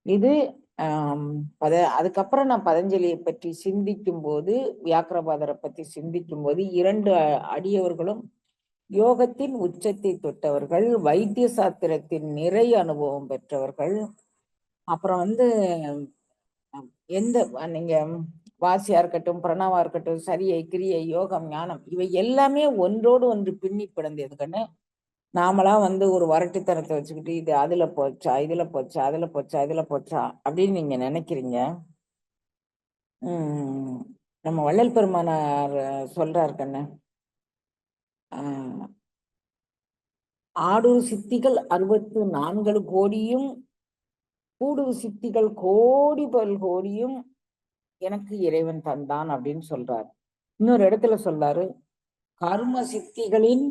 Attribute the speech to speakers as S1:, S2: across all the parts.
S1: இது அதுக்கப்புறம் நான் பதஞ்சலியை பற்றி சிந்திக்கும் போது, வியாக்கிரபாதரை பற்றி சிந்திக்கும் போது, 2 அடியவர்களும் யோகத்தின் உச்சத்தை தொட்டவர்கள், வைத்திய சாத்திரத்தின் நிறை அனுபவம் பெற்றவர்கள். அப்புறம் எந்த நீங்க வாசியா இருக்கட்டும், பிரணவா இருக்கட்டும், சரியை, கிரியை, யோகம், ஞானம் இவை எல்லாமே ஒன்றோடு ஒன்று பின்னி பிணைந்தது கண்ணு. நாமளா ஒரு வரட்டுத்தனத்தை வச்சுக்கிட்டு இது அதுல போச்சா, இதுல போச்சா, அதுல போச்சா, இதுல போச்சா அப்படின்னு நீங்க நினைக்கிறீங்க. நம்ம வள்ளல் பெருமானார் சொல்றார் கண்ணு, ஆடூர் சித்திகள் 64 கோடியும் கூடுரு சித்திகள் கோடி பல் கோடியும் எனக்கு இறைவன் தந்தான் அப்படின்னு சொல்றாரு. இன்னொரு இடத்துல சொல்றாரு, கர்ம சித்திகளின்,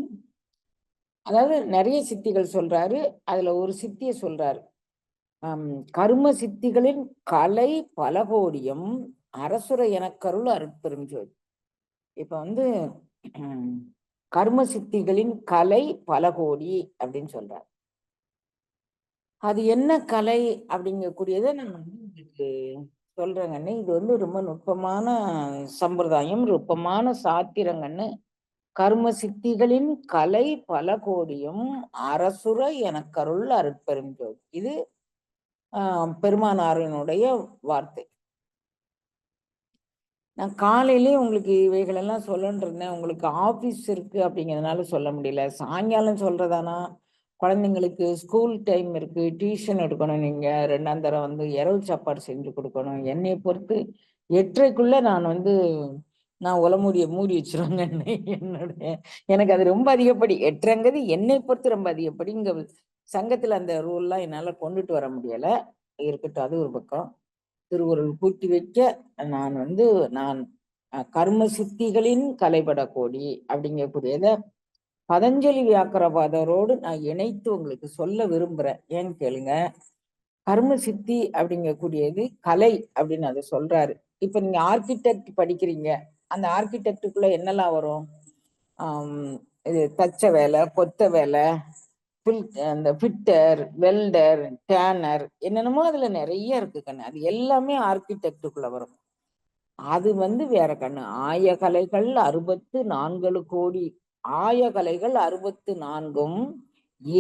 S1: அதாவது நிறைய சித்திகள் சொல்றாரு, அதுல ஒரு சித்திய சொல்றாரு, கர்ம சித்திகளின் கலை பல கோடியும் அரசுர எனக்கருள் அருட்பெரும் ஜோதி. இப்ப கர்ம சித்திகளின் கலை பல கோடி அப்படின்னு சொல்றார். அது என்ன கலை அப்படிங்கக்கூடியதை நான் உங்களுக்கு சொல்றேங்கன்னு. இது ரொம்ப நுட்பமான சம்பிரதாயம், நுட்பமான சாத்திரங்கன்னு. கர்ம சித்திகளின் கலை பல கோடியும் அரசுர எனக்கருள் அருட்பெரும் ஜோதி. இது பெருமானாரினுடைய வார்த்தை. நான் காலையிலேயே உங்களுக்கு இவைகளெல்லாம் சொல்லணுன்னு இருந்தேன். உங்களுக்கு ஆஃபீஸ் இருக்கு அப்படிங்கிறதுனால சொல்ல முடியல. சாயங்காலம் சொல்றதானா, குழந்தைங்களுக்கு ஸ்கூல் டைம் இருக்கு, டியூஷன் எடுக்கணும், நீங்க 2ஆம் தரம் இரவு சாப்பாடு செஞ்சு கொடுக்கணும். என்னை பொறுத்து 8:30க்குள்ள நான் உலமூடிய மூடி வச்சிருவாங்க. எனக்கு அது ரொம்ப அதிகப்படி. 8:30ங்கிறது என்னை பொறுத்து ரொம்ப அதிகப்படி. இங்க சங்கத்துல அந்த ரூல்லாம் என்னால கொண்டுட்டு வர முடியல. இருக்கட்டும், அது ஒரு பக்கம். திருவுருள் கூட்டி வைக்க நான் கர்ம சித்திகளின் கலைபட கோடி அப்படிங்கக்கூடியத பதஞ்சலி வியாக்கிரபாதரோடு நான் இணைத்து உங்களுக்கு சொல்ல விரும்புறேன். ஏன்னு கேளுங்க, கர்ம சித்தி அப்படிங்கக்கூடியது கலை அப்படின்னு அதை சொல்றாரு. இப்ப நீங்க ஆர்கிடெக்ட் படிக்கிறீங்க, அந்த ஆர்கிடெக்டுக்குள்ள என்னெல்லாம் வரும்? இது தச்ச வேலை, கொத்த வேலை, அந்த ஃபிட்டர், வெல்டர், டேனர், என்னென்னமோ அதுல நிறைய இருக்கு கண்ணு. அது எல்லாமே ஆர்கிடெக்டுக்குள்ள வரும். அது வேற கண்ணு. ஆயகலைகள் 64 கோடி, ஆயகலைகள் 64ம்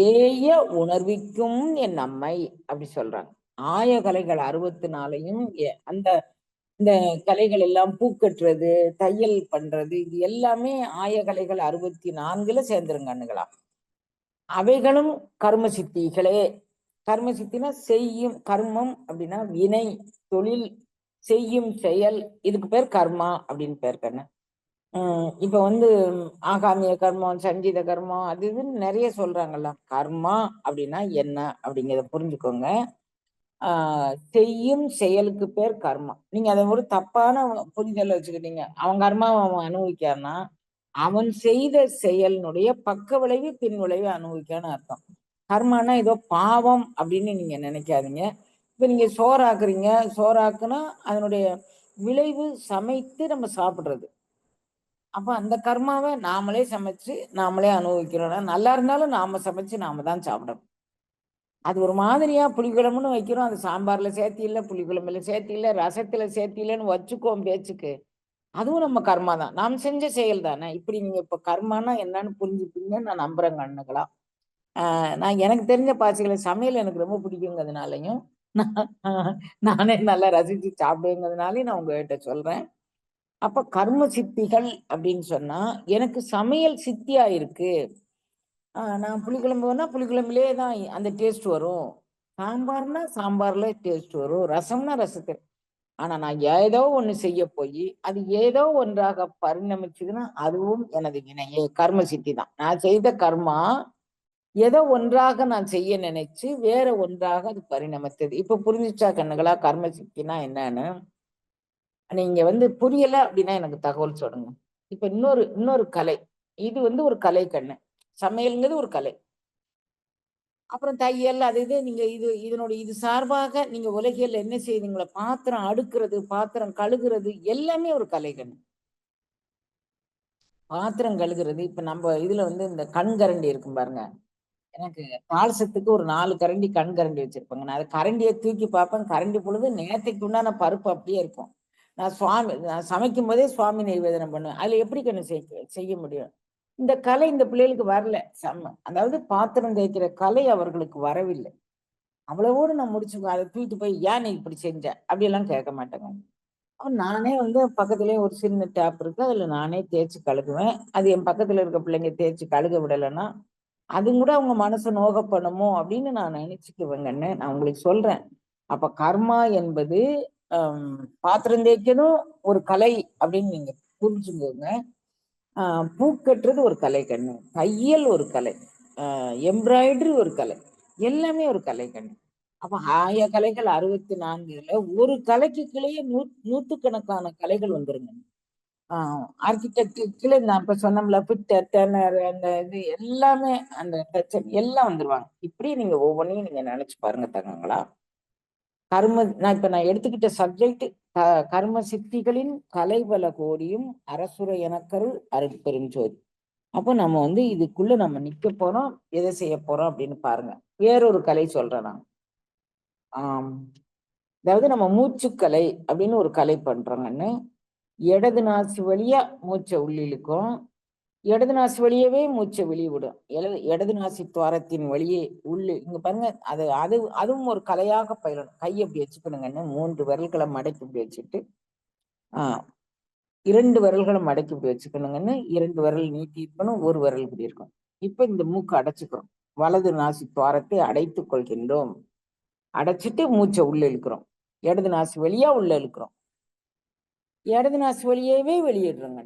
S1: ஏய உணர்விக்கும் என் அம்மை அப்படி சொல்றாங்க. ஆயகலைகள் 64யும் அந்த இந்த கலைகள் எல்லாம், பூக்கட்டுறது, தையல் பண்றது, இது எல்லாமே ஆயகலைகள் 64ல சேர்ந்துருங்கண்ணுகளா. அவைகளும் கர்ம சித்திகளே. கர்ம சித்தினா செய்யும், கர்மம் அப்படின்னா வினை, தொழில், செய்யும் செயல், இதுக்கு பேர் கர்மா அப்படின்னு பேர் கண்ணு. இப்ப ஆகாமிய கர்மம், சஞ்சீத கர்மம், அது இதுன்னு நிறைய சொல்றாங்கல்ல. கர்மா அப்படின்னா என்ன அப்படிங்கிறத புரிஞ்சுக்கோங்க. செய்யும் செயலுக்கு பேர் கர்மா. நீங்க அதை ஒரு தப்பான புரிதல் வச்சுக்கிட்டீங்க. அவன் கர்மாவை அவன் அனுபவிக்கான்னா அவன் செய்த செயலினுடைய பக்க விளைவு பின் விளைவு அனுபவிக்கான்னு அர்த்தம். கர்மானா ஏதோ பாவம் அப்படின்னு நீங்க நினைக்காதீங்க. இப்ப நீங்க சோறாக்குறீங்க, சோறாக்குனா அதனுடைய விளைவு சமைத்து நம்ம சாப்பிடுறது. அப்ப அந்த கர்மாவை நாமளே சமைச்சு நாமளே அனுபவிக்கிறோம்னா, நல்லா இருந்தாலும் நாம சமைச்சு நாம தான் சாப்பிடணும். அது ஒரு மாதிரியா புளிக்குழம்புன்னு வைக்கிறோம், அது சாம்பார்ல சேர்த்தி இல்லை, புளிக்குழம்புல சேர்த்தி இல்லை, ரசத்துல சேர்த்தி இல்லைன்னு வச்சுக்கோம் பேச்சுக்கு. அதுவும் நம்ம கர்மா தான், நாம் செஞ்ச செயல் தானே. இப்படி நீங்க இப்ப கர்மானா என்னன்னு புரிஞ்சுப்பீங்கன்னு நான் நம்புறேங்க அண்ணுகளா. நான் எனக்கு தெரிஞ்ச பாசிகளை சமையல் எனக்கு ரொம்ப பிடிக்குங்கிறதுனாலையும், நானே நல்லா ரசிச்சு சாப்பிடுங்கிறதுனாலையும் நான் உங்ககிட்ட சொல்றேன். அப்ப கர்ம சித்திகள் அப்படின்னு சொன்னா எனக்கு சமையல் சித்தியா இருக்கு. நான் புளிக்குழம்புனா புளிக்குழம்புலேயே தான் அந்த டேஸ்ட் வரும், சாம்பார்னா சாம்பார்ல டேஸ்ட் வரும், ரசம்னா ரசத்து. ஆனா நான் ஏதோ ஒண்ணு செய்ய போய் அது ஏதோ ஒன்றாக பரிணமிச்சதுன்னா அதுவும் எனது வினையே, கர்ம சித்தி தான். நான் செய்த கர்மா ஏதோ ஒன்றாக நான் செய்ய நினைச்சு வேற ஒன்றாக அது பரிணமித்தது. இப்ப புரிஞ்சுச்சா கண்ணுகளா கர்ம சித்தினா என்னன்னு? நீங்க புரியல அப்படின்னா எனக்கு தகவல் சொல்லுங்க. இப்ப இன்னொரு கலை. இது ஒரு கலை கண்ணு. சமையல்ங்கிறது ஒரு கலை. அப்புறம் தையல், அது இது நீங்க இது சார்பாக நீங்க உலகியல் என்ன செய்வீங்களா? பாத்திரம் அடுக்குறது, பாத்திரம் கழுகுறது எல்லாமே ஒரு கலை கண்ணு. பாத்திரம் கழுகுறது, இப்ப நம்ம இதுல இந்த கண்கரண்டி இருக்கும் பாருங்க. எனக்கு பால்சத்துக்கு ஒரு 4 கரண்டி கண் கரண்டி வச்சிருப்பேங்க. நான் அது கரண்டிய தூக்கி பார்ப்பேன். கரண்டி பொழுது நேத்தைக்கு உண்டான பருப்பு அப்படியே இருக்கும். நான் சமைக்கும் போதே சுவாமி நெய்வேதனம் பண்ணுவேன். அதுல எப்படி கண்ணு செய்ய முடியும்? இந்த கலை இந்த பிள்ளைகளுக்கு வரல. அதாவது பாத்திரம் தேய்க்கிற கலை அவர்களுக்கு வரவில்லை. அவ்வளவோடு நான் முடிச்சுக்குவேன். அத தூக்கிட்டு போய் ஏன் நீ இப்படி செஞ்ச? அப்படியெல்லாம் கேட்க மாட்டேங்க. நானே வந்து பக்கத்திலேயே ஒரு சின்ன டேப் இருக்கு. அதுல நானே தேய்ச்சு கழுகுவேன். அது என் பக்கத்துல இருக்க பிள்ளைங்க தேய்ச்சு கழுக விடலைன்னா, அதுவும் கூட அவங்க மனசு நோக பண்ணுமோ அப்படின்னு நான் நினைச்சுக்குவேங்கன்னு நான் உங்களுக்கு சொல்றேன். அப்ப கர்மா என்பது அம் பாத்திரம் தேய்க்கணும் ஒரு கலை அப்படின்னு நீங்க புரிஞ்சுக்கோங்க. பூ கட்டுறது ஒரு கலை கண்ணு. தையல் ஒரு கலை. எம்ப்ராய்டரி ஒரு கலை. எல்லாமே ஒரு கலை கண்ணு. அப்ப 1000 கலைகள் 64ல ஒரு கலைக்கு கீழயே நூத்துக்கணக்கான கலைகள் வந்துருங்க. ஆ ஆர்க்கிடெக்ட் கீழ நான் இப்ப சொன்னோம்ல பிட்டர், டெனர் அந்த இது எல்லாமே அந்த தச்சன் எல்லாம் வந்துருவாங்க. இப்படி நீங்க ஒவ்வொன்னையும் நீங்க நினைச்சு பாருங்க தங்கங்களா. நான் எடுத்துக்கிட்ட சப்ஜெக்ட் கர்ம சித்திகளின் கலைவல கோடியும் அரசுரை எனக்கருள் அருட்பெருஞ்சோதி. அப்போ நம்ம வந்து இதுக்குள்ள நம்ம நிக்க போறோம், எதை செய்ய போறோம் அப்படின்னு பாருங்க. வேறொரு கலை சொல்றேன் நான். ஆம். அதாவது நம்ம மூச்சுக்கலை அப்படின்னு ஒரு கலை பண்றோங்கன்னு. இடது நாசி வழியா மூச்சை உள்ளிழுக்கும். இடது நாசி வழியவே மூச்சை வெளியே விடும். இடது நாசி துவாரத்தின் வழியே இங்க பாருங்க. அது அது அதுவும் ஒரு கலையாக பயிலணும். கையை இப்படி வச்சுக்கணுங்கன்னு 3 விரல்களை மடக்கி இப்படி வச்சுட்டு ஆஹ் 2 விரல்களை மடக்கி இப்படி வச்சுக்கணுங்கன்னு 2 விரல் நீட்டி இருக்கணும், ஒரு விரல் இப்படி இருக்கும். இப்ப இந்த மூக்கு அடைச்சுக்கிறோம். வலது நாசி துவாரத்தை அடைத்துக் கொள்கின்றோம். அடைச்சிட்டு மூச்சை உள்ள இழுக்கிறோம். இடது நாசி வழியா உள்ள இழுக்கிறோம். இடது நாசி வழியவே வெளியிடுறோங்க.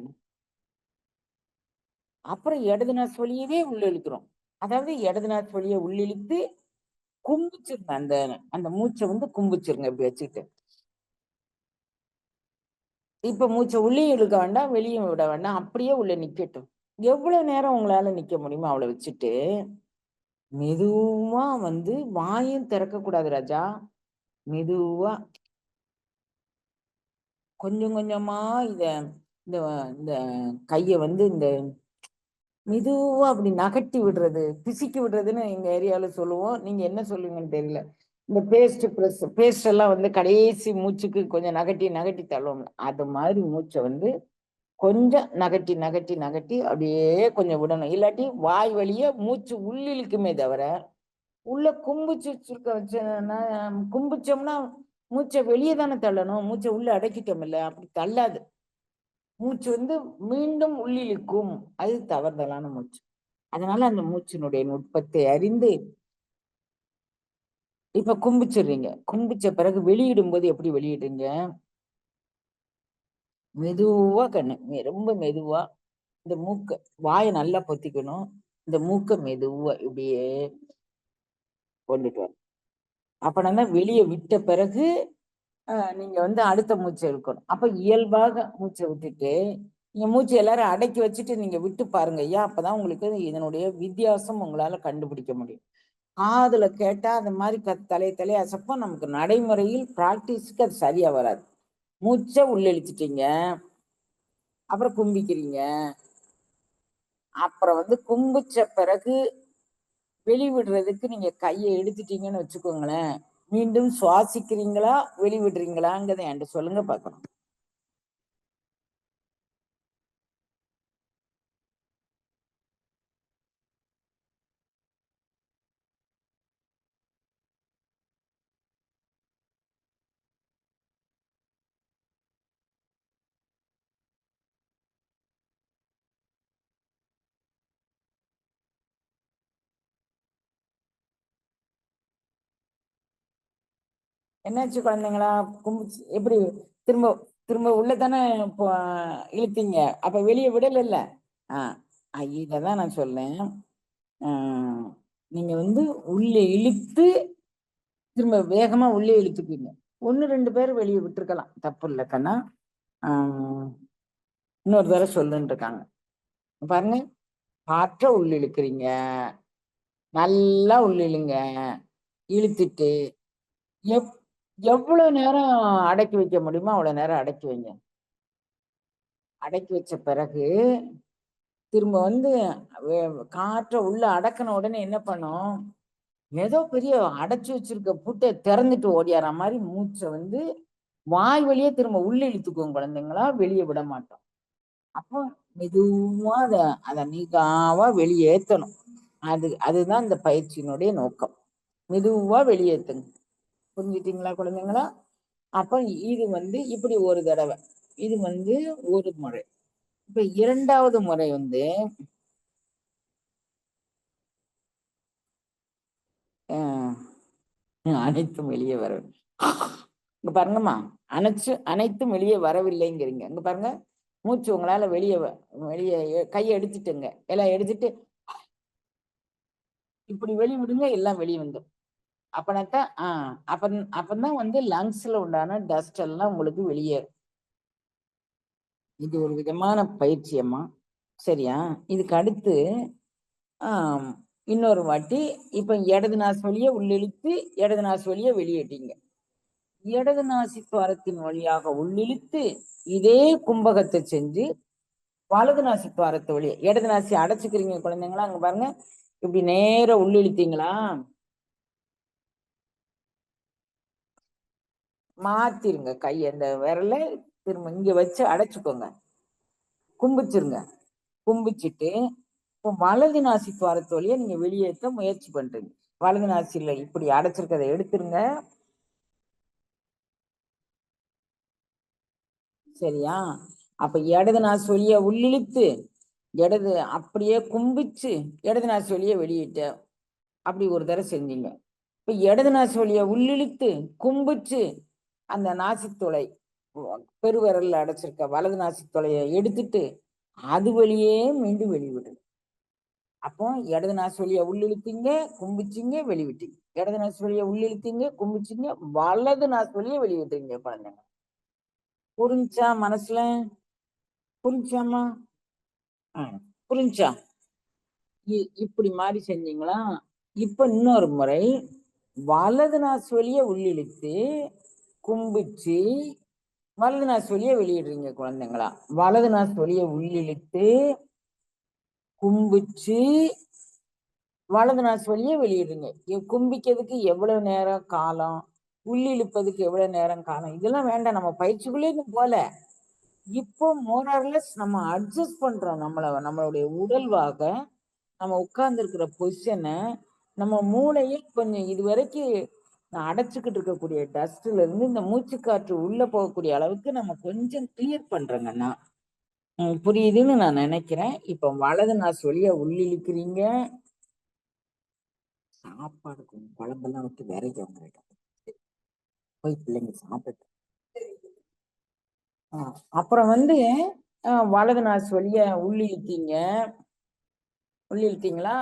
S1: அப்புறம் இடது நாசி வழியவே உள்ள இழுக்கிறோம். அதாவது இடது நாசி வழியை உள்ளிழுத்து கும்பிச்சிருங்க. அந்த அந்த மூச்சை வந்து கும்பிச்சிருங்க இப்படி வச்சுட்டு. இப்ப மூச்சை உள்ளே இழுக்க வேண்டாம், வெளியே விட வேண்டாம். அப்படியே உள்ள நிக்கட்டும். எவ்வளவு நேரம் உங்களால நிக்க முடியுமோ அவ்வளவு வச்சுட்டு மெதுவா வந்து வாயும் திறக்க கூடாது ராஜா. மெதுவா கொஞ்சம் கொஞ்சமா இத இந்த இந்த கைய வந்து இந்த மெதுவா அப்படி நகட்டி விடுறது, பிசுக்கி விடுறதுன்னு எங்க ஏரியால சொல்லுவோம். நீங்க என்ன சொல்லுவீங்கன்னு தெரியல. இந்த பேஸ்ட் எல்லாம் வந்து கடைசி மூச்சுக்கு கொஞ்சம் நகட்டி நகட்டி தள்ளுவோம்ல. அது மாதிரி மூச்சை வந்து கொஞ்சம் நகட்டி நகட்டி நகட்டி அப்படியே கொஞ்சம் விடணும். இல்லாட்டி வாய் வழியே மூச்சு உள்ளிழுக்குமே தவிர உள்ள கும்பிச்சு வச்சிருக்க வச்சோம்னா கும்பிச்சோம்னா மூச்சை வெளியே தானே தள்ளணும். மூச்சை உள்ள அடக்கிட்டோம் இல்ல, அப்படி தள்ளாது. மூச்சு வந்து மீண்டும் உள்ளிழுக்கும். அது தவறுதலான மூச்சு. அதனால அந்த மூச்சினுடைய நுட்பத்தை அறிந்து இப்ப கும்பிச்சிடுறீங்க. கும்பிச்ச பிறகு வெளியிடும் போது எப்படி வெளியிடுறீங்க? மெதுவா கண்ணு ரொம்ப மெதுவா இந்த மூக்க வாயை நல்லா பொத்திக்கணும். இந்த மூக்க மெதுவா இப்படியே கொண்டுட்டு வரணும். அப்பனா வெளியே விட்ட பிறகு நீங்க வந்து அடுத்த மூச்சை இழுக்கணும். அப்ப இயல்பாக மூச்சை விட்டுட்டு நீங்க மூச்சு எல்லாரும் அடக்கி வச்சுட்டு நீங்க விட்டு பாருங்க ஐயா. அப்பதான் உங்களுக்கு இதனுடைய வித்தியாசம் உங்களால கண்டுபிடிக்க முடியும். காதுல கேட்டா அந்த மாதிரி தலையை அசப்போ நமக்கு நடைமுறையில் பிராக்டிஸ்க்கு அது சரியா வராது. மூச்சை உள்ள இழுத்துட்டீங்க, அப்புறம் கும்பிக்கிறீங்க. அப்புறம் வந்து கும்பிச்ச பிறகு வெளிவிடுறதுக்கு நீங்க கையை எடுத்துட்டீங்கன்னு வச்சுக்கோங்களேன். மீண்டும் சுவாசிக்கிறீங்களா வெளிவிடுறீங்களாங்கிறத என்கிட்ட சொல்லுங்க பார்க்கணும். என்னாச்சு குழந்தைங்களா? கும்பிச்சு எப்படி திரும்ப திரும்ப உள்ளதானே இழுத்தீங்க. அப்ப வெளியே விடல. ஆஹ் இததான் நான் சொல்லேன். நீங்க வந்து உள்ளே இழுத்து திரும்ப வேகமா உள்ளே இழுத்துப்பீங்க. 1 2 பேர் வெளியே விட்டுருக்கலாம், தப்பு இல்லை கண்ணா. இன்னொரு தடவை சொல்லுன்னு இருக்காங்க பாருங்க. காற்ற உள்ள இழுக்கிறீங்க, நல்லா உள்ள இழுங்க. இழுத்துட்டு எவ்வளவு நேரம் அடக்கி வைக்க முடியுமோ அவ்வளவு நேரம் அடக்கி வைங்க. அடக்கி வச்ச பிறகு திரும்ப வந்து காற்றை உள்ள அடக்கின உடனே என்ன பண்ணும், ஏதோ பெரிய அடைச்சு வச்சிருக்க பூட்டை திறந்துட்டு ஓடியார மாதிரி மூச்சை வந்து வாய் வழியே திரும்ப உள்ள இழுத்துக்குவோம் குழந்தைங்களா, வெளியே விட மாட்டோம். அப்போ மெதுவா அதை நீக்காவா வெளியேற்றணும். அதுதான் இந்த பயிற்சியினுடைய நோக்கம். மெதுவா வெளியேற்றுங்க. புரிஞ்சுட்டீங்களா குழந்தைங்களா? அப்ப இது வந்து இப்படி ஒரு தடவை, இது வந்து ஒரு முறை. இப்ப இரண்டாவது முறை வந்து அனைத்தும் வெளியே வர, இங்க பாருங்கம்மா, அனைத்தும் வெளியே வரவில்லைங்கிறீங்க. இங்க பாருங்க, மூச்சு உங்களால வெளியே வெளியே கையை எடுத்துட்டுங்க, எல்லாம் எடுத்துட்டு இப்படி வெளியே விடுங்க, எல்லாம் வெளியே வந்துடும். அப்பனாத்தான் அப்பதான் வந்து லங்ஸ்ல உண்டான டஸ்ட் எல்லாம் உங்களுக்கு வெளியேறும். இது ஒரு விதமான பயிற்சியம்மா. சரியா? இதுக்கு அடுத்து இன்னொரு வாட்டி இப்ப இடது நாசு வழியே உள்ளிழுத்து இடது நாசு வழியே வெளியேட்டீங்க. இடது நாசி துவாரத்தின் வழியாக உள்ளிழுத்து இதே கும்பகத்தை செஞ்சு வலது நாசி துவாரத்தை வழியே, இடது நாசி அடைச்சுக்கிறீங்க குழந்தைங்களா. அங்க பாருங்க, இப்படி நேர உள்ளிழுத்தீங்களா, மாத்திருங்க கையை, அந்த விரல திரும்ப இங்க வச்சு அடைச்சுக்கோங்க, கும்பிச்சிருங்க. கும்பிச்சுட்டு இப்போ வலது நாசி துவாரத்து வழியா நீங்க வெளியேற்ற முயற்சி பண்றீங்க. வலது நாசியில இப்படி அடைச்சிருக்கதை எடுத்துருங்க. சரியா? அப்ப இடது நாசி வழியா உள்ளிழுத்து இடது அப்படியே கும்பிச்சு இடது நாசி வழியா வெளியிட்ட, அப்படி ஒரு தடவை செஞ்சீங்க. இப்ப இடது நாசி வழியா உள்ளிழுத்து கும்பிச்சு அந்த நாசித்துளை பெருவிரல்ல அடைச்சிருக்க வலது நாசித்துளையை எடுத்துட்டு அது வழியே மீண்டும் வெளிவிடுங்க. அப்போ இடது நாசி வழியா உள்ளிழுத்தீங்க, கும்பிச்சிங்க, வெளிவிட்டீங்க. இடது நாசி வழியா உள்ளிழுத்தீங்க, கும்பிச்சிங்க, வலது நாசி வழியா வெளிவிட்டீங்க குழந்தைங்க. புரிஞ்சா மனசுல? புரிஞ்சாமா? புரிஞ்சா? இப்படி மாதிரி செஞ்சீங்களா? இப்ப இன்னொரு முறை வலது நாசி வழியா உள்ளிழுத்து கும்பிச்சு வலது நாசி வழியா வெளியிடுறீங்க குழந்தைங்களா. வலது நாசி வழியா உள்ளிழுத்து கும்பிச்சு வலது நாசி வழியே வெளியிடுங்க. கும்பிக்கிறதுக்கு எவ்வளவு நேரம் காலம், உள்ளி இழுப்பதுக்கு எவ்வளவு நேரம் காலம், இதெல்லாம் வேண்டாம். நம்ம பயிற்சிக்குள்ளே போல இப்போ மோரார்லெஸ் நம்ம அட்ஜஸ்ட் பண்றோம் நம்மளுடைய உடல்வாக, நம்ம உட்கார்ந்து இருக்கிற பொசிஷனை, நம்ம மூளையை கொஞ்சம் இதுவரைக்கும் நான் அடைச்சுக்கிட்டு இருக்கக்கூடிய டஸ்ட்ல இருந்து இந்த மூச்சு காற்று உள்ள போகக்கூடிய அளவுக்கு நம்ம கொஞ்சம் கிளியர் பண்றோங்கன்னா புரியுதுன்னு நான் நினைக்கிறேன். இப்ப வலது நாசி வழியா உள்ளிழுக்கிறீங்க, சாப்பாடு குழம்பெல்லாம் விட்டு விரைஞ்சவங்க போய் பிள்ளைங்க சாப்பிட்டு அப்புறம் வந்து வலது நாசி வழியா உள்ளிழுத்தீங்களா,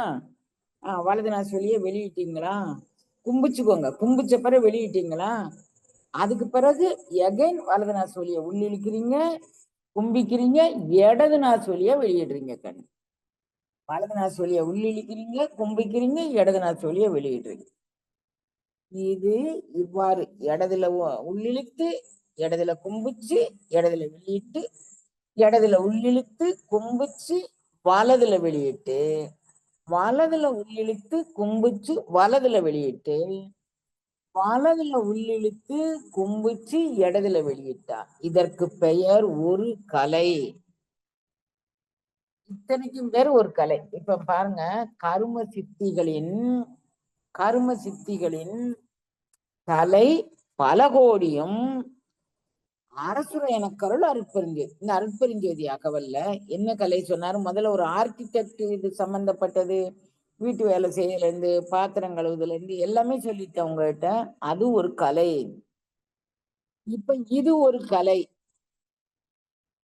S1: வலது நாசி வழியா வெளியிட்டீங்களா, கும்பிச்சுக்கோங்க, கும்பிச்ச பிறகு வெளியிட்டீங்களா, அதுக்கு பிறகு எகைன் வலது நாசி வழியா உள்ளிழுக்கிறீங்க, கும்பிக்கிறீங்க, இடது நாசி வழியா வெளியிடுறீங்க. கண் வலது நாசி வழியா உள்ளிழுக்கிறீங்க, கும்பிக்கிறீங்க, இடது நாசி வழியா வெளியிடுறீங்க. இது இவ்வாறு இடதுல உள்ளிழுத்து இடதுல கும்பிச்சு இடதுல வெளியிட்டு இடதுல உள்ளிழுத்து கும்பிச்சு வலதுல வெளியிட்டு வலதுல உள்ளிழுத்து கும்பிச்சு வலதுல வெளியிட்டு வலதுல உள்ளிழுத்து கும்பிச்சு இடதுல வெளியிட்டா இதற்கு பெயர் ஒரு கலை. இத்தனைக்கும் பேர் ஒரு கலை. இப்ப பாருங்க, கரும சித்திகளின் தலை பல கோடியும் அரசுர எனக்கருள் அருட்பெருஞ்சோதி. இந்த அருட்பெருஞ்சோதி அகவல்ல என்ன கலை சொன்னாரு? முதல்ல ஒரு ஆர்கிடெக்ட் இது சம்பந்தப்பட்டது, வீட்டு வேலை செய்யல இருந்து பாத்திரம் கழுவுதுல இருந்து எல்லாமே சொல்லிட்டேன் உங்ககிட்ட. அது ஒரு கலை. இப்ப இது ஒரு கலை,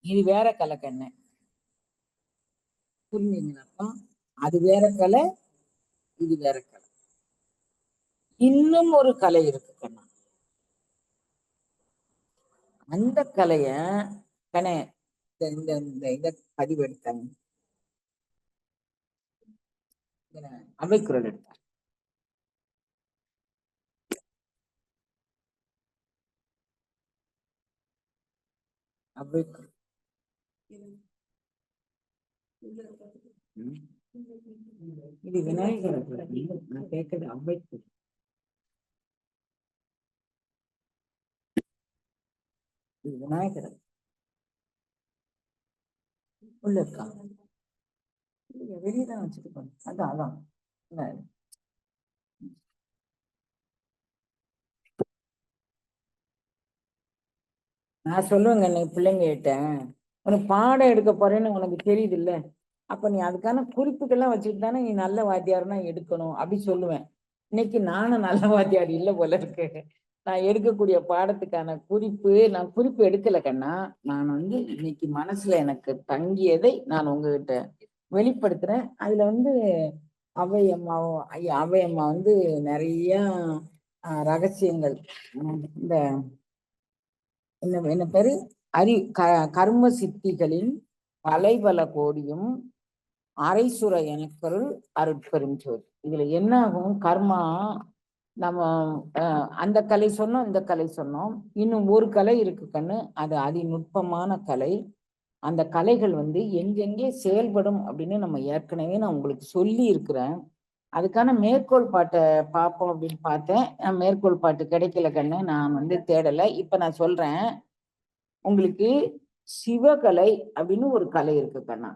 S1: இது வேற கலை கண்ணு. புரிஞ்சுங்களாப்பா? அது வேற கலை, இது வேற கலை. இன்னும் ஒரு கலை இருக்கு கண்ணா. அந்த கலைய கண்ணே இந்த இந்த இத பதிவெடுத்தாங்க, அவைக்குரல் எடுத்தாங்க. அவைக்குரல் இது விநாயகர் நான் கேட்கறது அம்பேத்கர். இது விநாயகர் உள்ள இருக்கா? வெளியதான் வச்சுட்டு போங்க. அதான் அதான் நான் சொல்லுவேங்க, நீ பிள்ளைங்க கிட்ட உனக்கு பாடம் எடுக்க போறேன்னு உனக்கு தெரியுது இல்ல, அப்ப நீ அதுக்கான குறிப்புகள்லாம் வச்சுட்டு தானே நீ நல்ல வாத்தியார்னா எடுக்கணும் அப்படி சொல்லுவேன். இன்னைக்கு நானும் நல்ல வாத்தியார் இல்ல போல இருக்கு. நான் எடுக்கக்கூடிய பாடத்துக்கான குறிப்பு நான் குறிப்பு எடுக்கல கண்ணா. நான் இன்னைக்கு மனசுல எனக்கு தங்கியதை நான் உங்ககிட்ட வெளிப்படுத்துறேன். அதுல அவையம்மாவும் அவையம்மா நிறைய ரகசியங்கள், இந்த என்ன என்ன பேரு கர்ம சித்திகளின் பலைபல கோடியும் அரைசுர எனப்பொருள் அருட்பெரும் ஜோதி. இதுல என்ன ஆகும், கர்மா நம்ம அந்த கலை சொன்னோம், இந்த கலை சொன்னோம், இன்னும் ஒரு கலை இருக்கு கண்ணு, அது அதிநுட்பமான கலை. அந்த கலைகள் எங்கெங்கே செயல்படும் அப்படின்னு நம்ம ஏற்கனவே நான் உங்களுக்கு சொல்லி இருக்கிறேன். அதுக்கான மேற்கோள் பாட்டை பார்ப்போம் அப்படின்னு பார்த்தேன். மேற்கோள் பாட்டு கிடைக்கல கண்ணு, நான் தேடலை. இப்ப நான் சொல்றேன் உங்களுக்கு. சிவகலை அப்படின்னு ஒரு கலை இருக்கு கண்ணா.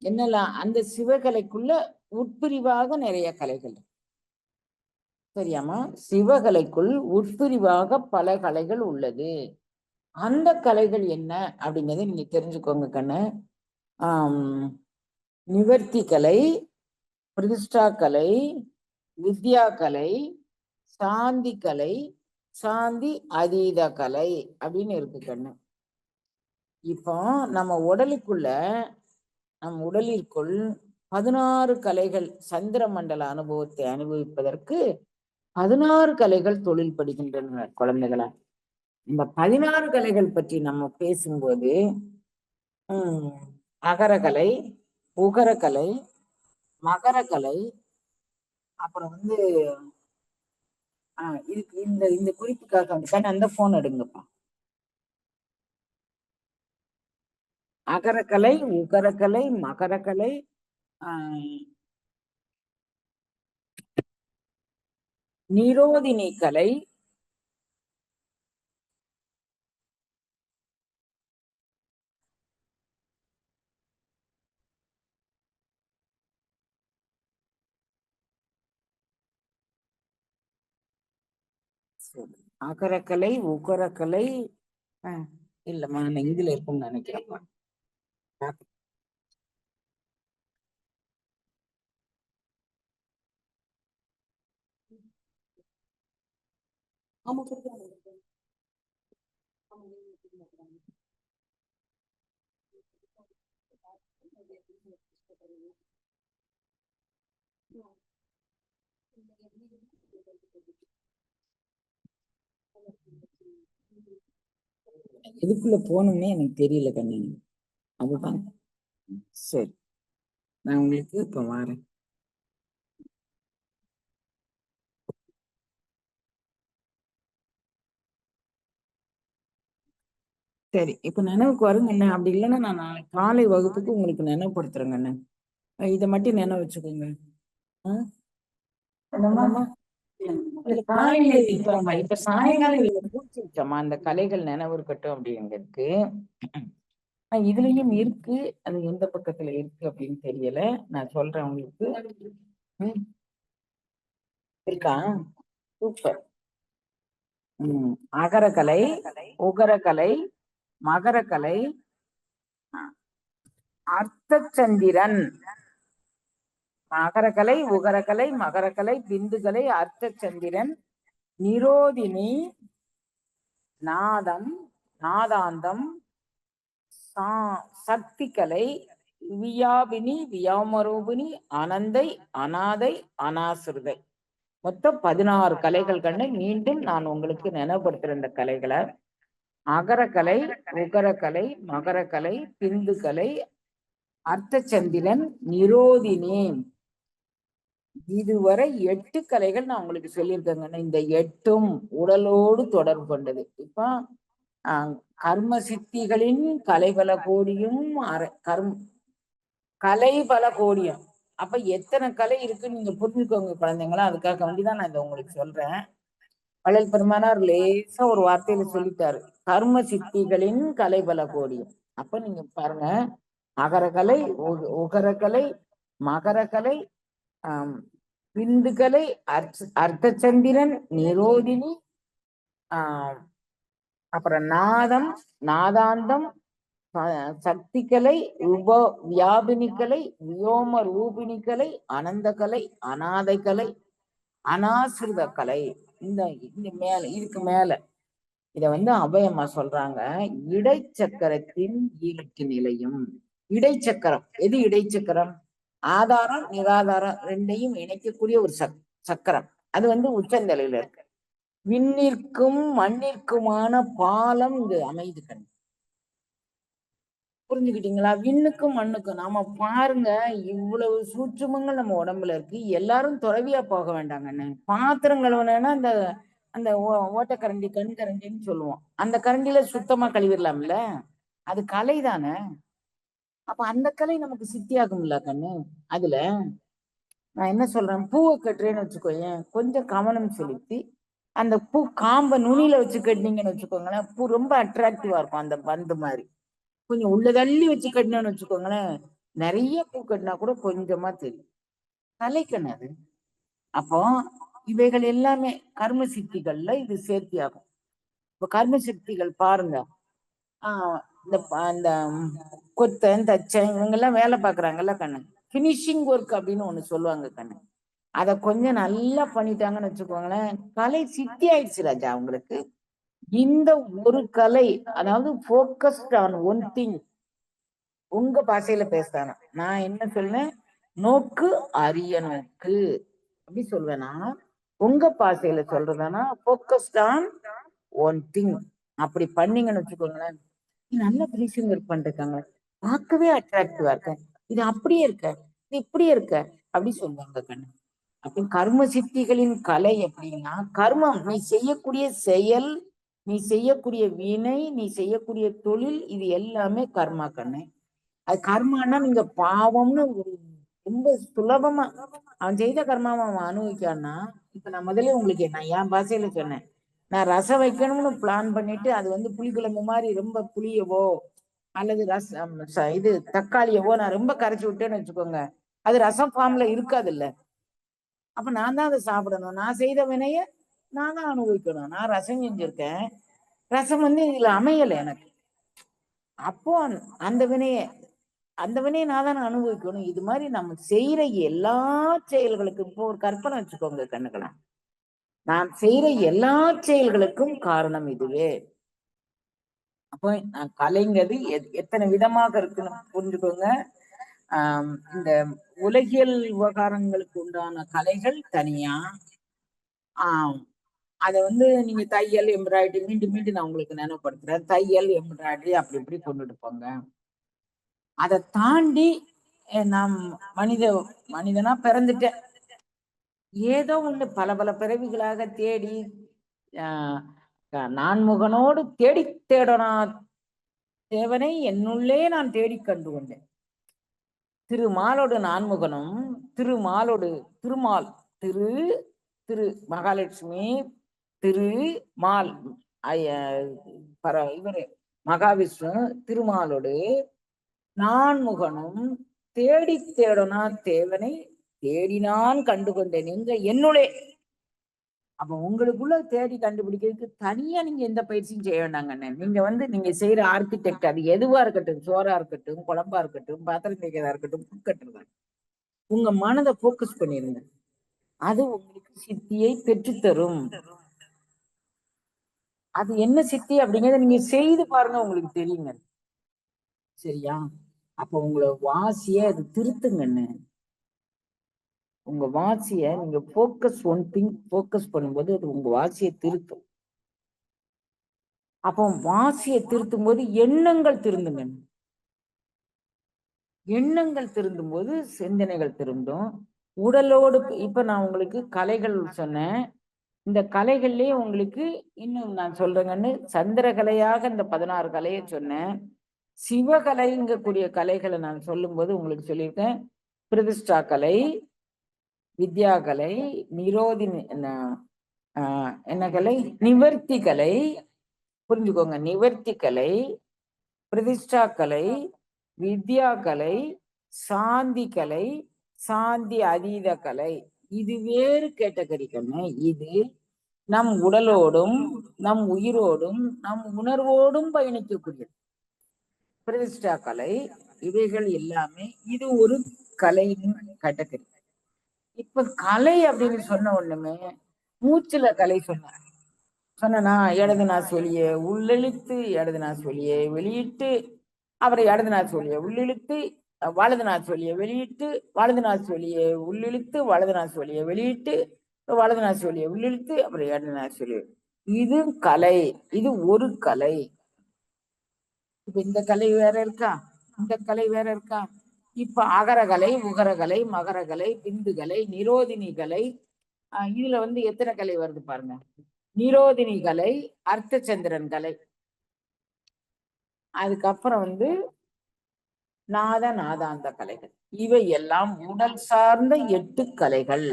S1: என்னெல்லாம் அந்த சிவகலைக்குள்ள உட்பிரிவாக நிறைய கலைகள், சரியாமா? சிவகலைக்குள் உட்பிரிவாக பல கலைகள் உள்ளது. அந்த கலைகள் என்ன அப்படிங்கறத நீங்க தெரிஞ்சுக்கோங்க கண்ணு. நிவர்த்தி கலை, பிரதிஷ்டா கலை, வித்யா கலை, சாந்தி கலை, சாந்தி அதீத கலை அப்படின்னு இருக்கு கண்ணு. இப்போ நம்ம உடலிற்குள் 16 கலைகள், சந்திர மண்டல அனுபவத்தை அனுபவிப்பதற்கு 16 கலைகள் தொழில் படுகின்றன குழந்தைகளா. இந்த 16 கலைகள் பற்றி நம்ம பேசும்போது அகரகலை, உகரகலை, மகரகலை, அப்புறம் இதுக்கு இந்த குறிப்புக்காக அந்த போன் எடுங்கப்பா. அகரக்கலை, உகரக்கலை, மகரக்கலை, நிரோதினி கலை, அகரக்கலை, உகரக்கலை, இல்லம்மா நான் இதுல இருக்கும்னு நினைக்கிறேன்ப்பா. ஆமா, எதுக்குள்ள போகணும்னே எனக்கு தெரியல கண்ணு. அதுதான். சரி, நான் உங்களுக்கு இப்ப வரேன். சரி, இப்ப நினைவுக்கு வருங்க என்ன, அப்படி இல்லைன்னா நான் நாளைக்கு காலை வகுப்புக்கு உங்களுக்கு நினைவுபடுத்துறேங்க என்ன. இதை மட்டும் நினைவு வச்சுக்கோங்க. காலையில இப்ப சாயங்காலம் பூச்சிச்சோமா அந்த கலைகள் நினைவு இருக்கட்டும் அப்படிங்கிறதுக்கு. இதுலயும் இருக்கு, அது எந்த பக்கத்துல இருக்கு அப்படின்னு தெரியல. நான் சொல்றேன் உங்களுக்கு. இருக்கா? சூப்பர். அகரகலை, உகரகலை, மகரகலை, அர்த்தச்சந்திரன், மகரகலை, உகரகலை, மகரகலை, பிந்துகலை, அர்த்தச்சந்திரன், நிரோதினி, நாதம், நாதாந்தம், சக்தி கலை, வியாபினி, வியாமரூபினி, அனந்தை, அநாதை, அனாசிருதை. மொத்தம் 16 கலைகள் கண்டு மீண்டும் நான் உங்களுக்கு நினைவுபடுத்துற இந்த கலைகளை. அகரக்கலை, உகரக்கலை, மகரக்கலை, பிந்துகலை, அர்த்தச்சந்திரன், நிரோதினி, இதுவரை 8 கலைகள் நான் உங்களுக்கு சொல்லியிருக்கேங்க. இந்த 8ம் உடலோடு தொடர்பு கொண்டது. இப்ப கர்ம சித்திகளின் கலைபல கோடியும் கலை பல கோடியம். அப்ப எத்தனை கலை இருக்குன்னு நீங்க புரிஞ்சுக்கோங்க குழந்தைங்களா. அதுக்காக வேண்டிதான் நான் இதை உங்களுக்கு சொல்றேன். வள்ளல் பெருமானார் லேசா ஒரு வார்த்தையில சொல்லிட்டாரு, கர்ம சித்திகளின் கலை பல கோடியம். அப்ப நீங்க பாருங்க, அகரகலை, உகரகலை, மகரகலை, ஆஹ் விந்துகலை, அர்த்தச்சந்திரன், நிரோதினி, ஆஹ் அப்புறம் நாதம், நாதாந்தம், சக்திகலை, வியாபினிக்கலை, வியோம ரூபிணிக்கலை, அனந்தகலை, அநாதைக்கலை, அனாசிரித கலை. இந்த இந்த மேல இதுக்கு மேல இத அபயம்மா சொல்றாங்க, இடைச்சக்கரத்தின் ஈரட்டு நிலையும். இடைச்சக்கரம் எது? இடைச்சக்கரம் ஆதாரம் நிராதாரம் ரெண்டையும் இணைக்கக்கூடிய ஒரு சக்கரம். அது உச்சந்தலையில இருக்கு. விண்ணிற்கும் மண்ணிற்குமான பாலம் இங்கு அமைது கண். புரிஞ்சுக்கிட்டீங்களா? விண்ணுக்கும் மண்ணுக்கும் நாம பாருங்க, இவ்வளவு சூட்சுமங்கள் நம்ம உடம்புல இருக்கு. எல்லாரும் துறவியா போக வேண்டாங்கன்னு. பாத்திரம் கழுவுனா அந்த அந்த ஓட்டக்கரண்டி, கண் கரண்டின்னு சொல்லுவோம். அந்த கரண்டியில சுத்தமா கழுவிடலாம்ல. அது கலை தானே. அப்ப அந்த கலை நமக்கு சித்தியாகும்ல கண்ணு. அதுல நான் என்ன சொல்றேன், பூவை கட்டுறேன்னு வச்சுக்கோயேன், கொஞ்சம் கவனம் செலுத்தி அந்த பூ காம்ப நுனியில வச்சு கட்டினீங்கன்னு வச்சுக்கோங்களேன், பூ ரொம்ப அட்ராக்டிவா இருக்கும். அந்த பந்து மாதிரி கொஞ்சம் உள்ள தள்ளி வச்சு கட்டினோன்னு வச்சுக்கோங்களேன், நிறைய பூ கட்டினா கூட கொஞ்சமா தெரியும். கலைக்கண் அது. அப்போ இவைகள் எல்லாமே கர்ம சித்திகள்ல இது சேர்த்தியாகும். இப்ப கர்ம சித்திகள் பாருங்க, இந்த அந்த கொத்தன் தச்சன் இவங்க எல்லாம் வேலை பாக்குறாங்கல்ல கண்ணு, பினிஷிங் ஒர்க் அப்படின்னு ஒண்ணு சொல்லுவாங்க கண்ணு. அத கொஞ்சம் நல்லா பண்ணிட்டாங்கன்னு வச்சுக்கோங்களேன், கலை சித்தி ஆயிடுச்சு ராஜா அவங்களுக்கு. இந்த ஒரு கலை, அதாவது போக்கஸ்ட் ஆன் ஒன் திங். உங்க பாஷையில பேசுறாங்க, நான் என்ன சொல்றேன், நோக்கு அரிய நோக்கு அப்படி சொல்வேனா. உங்க பாஷையில சொல்றதுனா போக்கஸ்ட் ஆன் ஒன் திங். அப்படி பண்ணீங்கன்னு வச்சுக்கோங்களேன், நல்ல பினிஷிங் ஒர்க் பண்ணிருக்காங்க, பார்க்கவே அட்ராக்டிவா இருக்க, இது அப்படியே இருக்க, இது இப்படியே இருக்க அப்படி சொல்லுவாங்க கண்ணு. அப்ப கர்ம சித்திகளின் கலை எப்படின்னா, கர்மம் நீ செய்யக்கூடிய செயல், நீ செய்யக்கூடிய வினை, நீ செய்யக்கூடிய தொழில், இது எல்லாமே கர்மா கண்ணு. அது கர்மானா நீங்க பாவம்னு ஒரு ரொம்ப சுலபமா அவன் செய்த கர்மாவை அவன் அனுபவிக்கான்னா. இப்ப நான் முதல்ல உங்களுக்கு நான் என் பாஷையில சொன்னேன், நான் ரசம் வைக்கணும்னு பிளான் பண்ணிட்டு அது புளிக்குழம்பு மாதிரி ரொம்ப புளியவோ அல்லது ரசம் இது தக்காளியவோ நான் ரொம்ப கரைச்சி விட்டேன்னு வச்சுக்கோங்க, அது ரசம் ஃபார்ம்ல இருக்காது இல்ல. அப்ப நான் தான் அதை சாப்பிடணும். நான் செய்த வினைய நான் தான் அனுபவிக்கணும். நான் ரசம் செஞ்சிருக்கேன், ரசம் இதுல அமையல எனக்கு. அப்போ அந்த வினைய அந்த வினையை நான் தானே அனுபவிக்கணும். இது மாதிரி நம்ம செய்யற எல்லா செயல்களுக்கும், இப்போ ஒரு கற்பனை வச்சுக்கோங்க கண்ணுக்கலாம், நான் செய்யற எல்லா செயல்களுக்கும் காரணம் இதுவே. அப்போ கலைங்கிறது எத்தனை விதமாக இருக்குன்னு புரிஞ்சுக்கோங்க. இந்த உலகியல் விவகாரங்களுக்கு உண்டான கலைகள் தனியா. அதை நீங்க தையல், எம்ப்ராய்டரி, மீண்டும் மீண்டும் நான் உங்களுக்கு நினைவுபடுத்துறேன், தையல் எம்ப்ராய்டரி அப்படி இப்படி கொண்டுட்டு போங்க. அதை தாண்டி நாம் மனிதனா பிறந்துட்டேன், ஏதோ ஒண்ணு பல பல பிறவிகளாக தேடி நான்முகனோடு தேடி தேடனா தேவனை என்னுள்ளே நான் தேடி கண்டு கொண்டேன். திருமாலோடு நான்முகனும், திருமாலோடு திருமால், திரு திரு மகாலட்சுமி, திரு மால் இவரு மகாவிஷ்ணு, திருமாலோடு நான்முகனும் தேடி தேடனா தேவனை தேடினான் கண்டு கொண்டேன் எங்க என்னுடைய. அப்ப உங்களுக்குள்ள தேடி கண்டுபிடிக்கிறதுக்கு தனியா நீங்க எந்த பயிற்சியும் செய்ய வேண்டாங்கண்ணே. நீங்க நீங்க செய்யற ஆர்கிடெக்ட் அது எதுவா இருக்கட்டும், சோறா இருக்கட்டும், குழம்பா இருக்கட்டும், பாத்திரம் தேய்க்கிறதா இருக்கட்டும், பூ கட்டுறதா, உங்க மனதை போக்கஸ் பண்ணிருங்க, அது உங்களுக்கு சித்தியை பெற்றுத்தரும். அது என்ன சித்தி அப்படிங்கறத நீங்க செய்து பாருங்க, உங்களுக்கு தெரியுங்க. சரியா? அப்ப உங்களை வாசிய அது திருத்துங்கண்ணு. உங்க வாசிய நீங்க போக்கஸ் ஒன் திங் போக்கஸ் பண்ணும்போது அது உங்க வாசியை திருத்தும். அப்போ வாசியை திருத்தும் போது எண்ணங்கள் திருந்துங்க. எண்ணங்கள் திருந்தும் போது சிந்தனைகள் திருந்தும். உடலோடு இப்ப நான் உங்களுக்கு கலைகள் சொன்னேன், இந்த கலைகள்லயே உங்களுக்கு இன்னும் நான் சொல்றேங்கன்னு, சந்திரகலையாக இந்த 16 கலையை சொன்னேன். சிவகலைங்கக்கூடிய கலைகளை நான் சொல்லும்போது உங்களுக்கு சொல்லியிருக்கேன். பிரதிஷ்டா கலை, வித்யா கலை, நிரோதி என்ன கலை, நிவர்த்தி கலை. புரிஞ்சுக்கோங்க, நிவர்த்தி கலை, பிரதிஷ்டா கலை, வித்யா கலை, சாந்தி கலை, சாந்தி அதீத கலை. இது வேறு கேட்டகரி கண்ணு. இது நம் உடலோடும் நம் உயிரோடும் நம் உணர்வோடும் பயணிக்கக்கூடியது பிரதிஷ்டா கலை. இவைகள் எல்லாமே இது ஒரு கலையின் கேட்டகரி. இப்ப கலை அப்படின்னு சொன்ன ஒண்ணுமே மூச்சுல கலை சொன்னா இடது நாசொலியை உள்ளிழுத்து இடது நாசொலியை வெளியிட்டு, அப்புறம் இடது நாசொலியை உள்ளிழுத்து வலது நாசொலியை வெளியிட்டு, வலது நாசொலியை உள்ளிழுத்து வலது நாசொலியை வெளியிட்டு, வலது நாசொலியை உள்ளிழுத்து அப்புறம் இடது நாசொலியை. இது கலை. இது ஒரு கலை. இப்ப இந்த கலை வேற இருக்கா, இந்த கலை வேற இருக்கா. இப்ப அகரகலை, உகரகலை, மகரகலை, பிந்துகலை, நிரோதினி கலை. இதுல எத்தனை கலை வருது பாருங்க. நிரோதினி கலை, அர்த்தச்சந்திரன் கலை, அதுக்கப்புறம் நாதாந்த கலைகள். இவை எல்லாம் உடல் சார்ந்த 8 கலைகள்.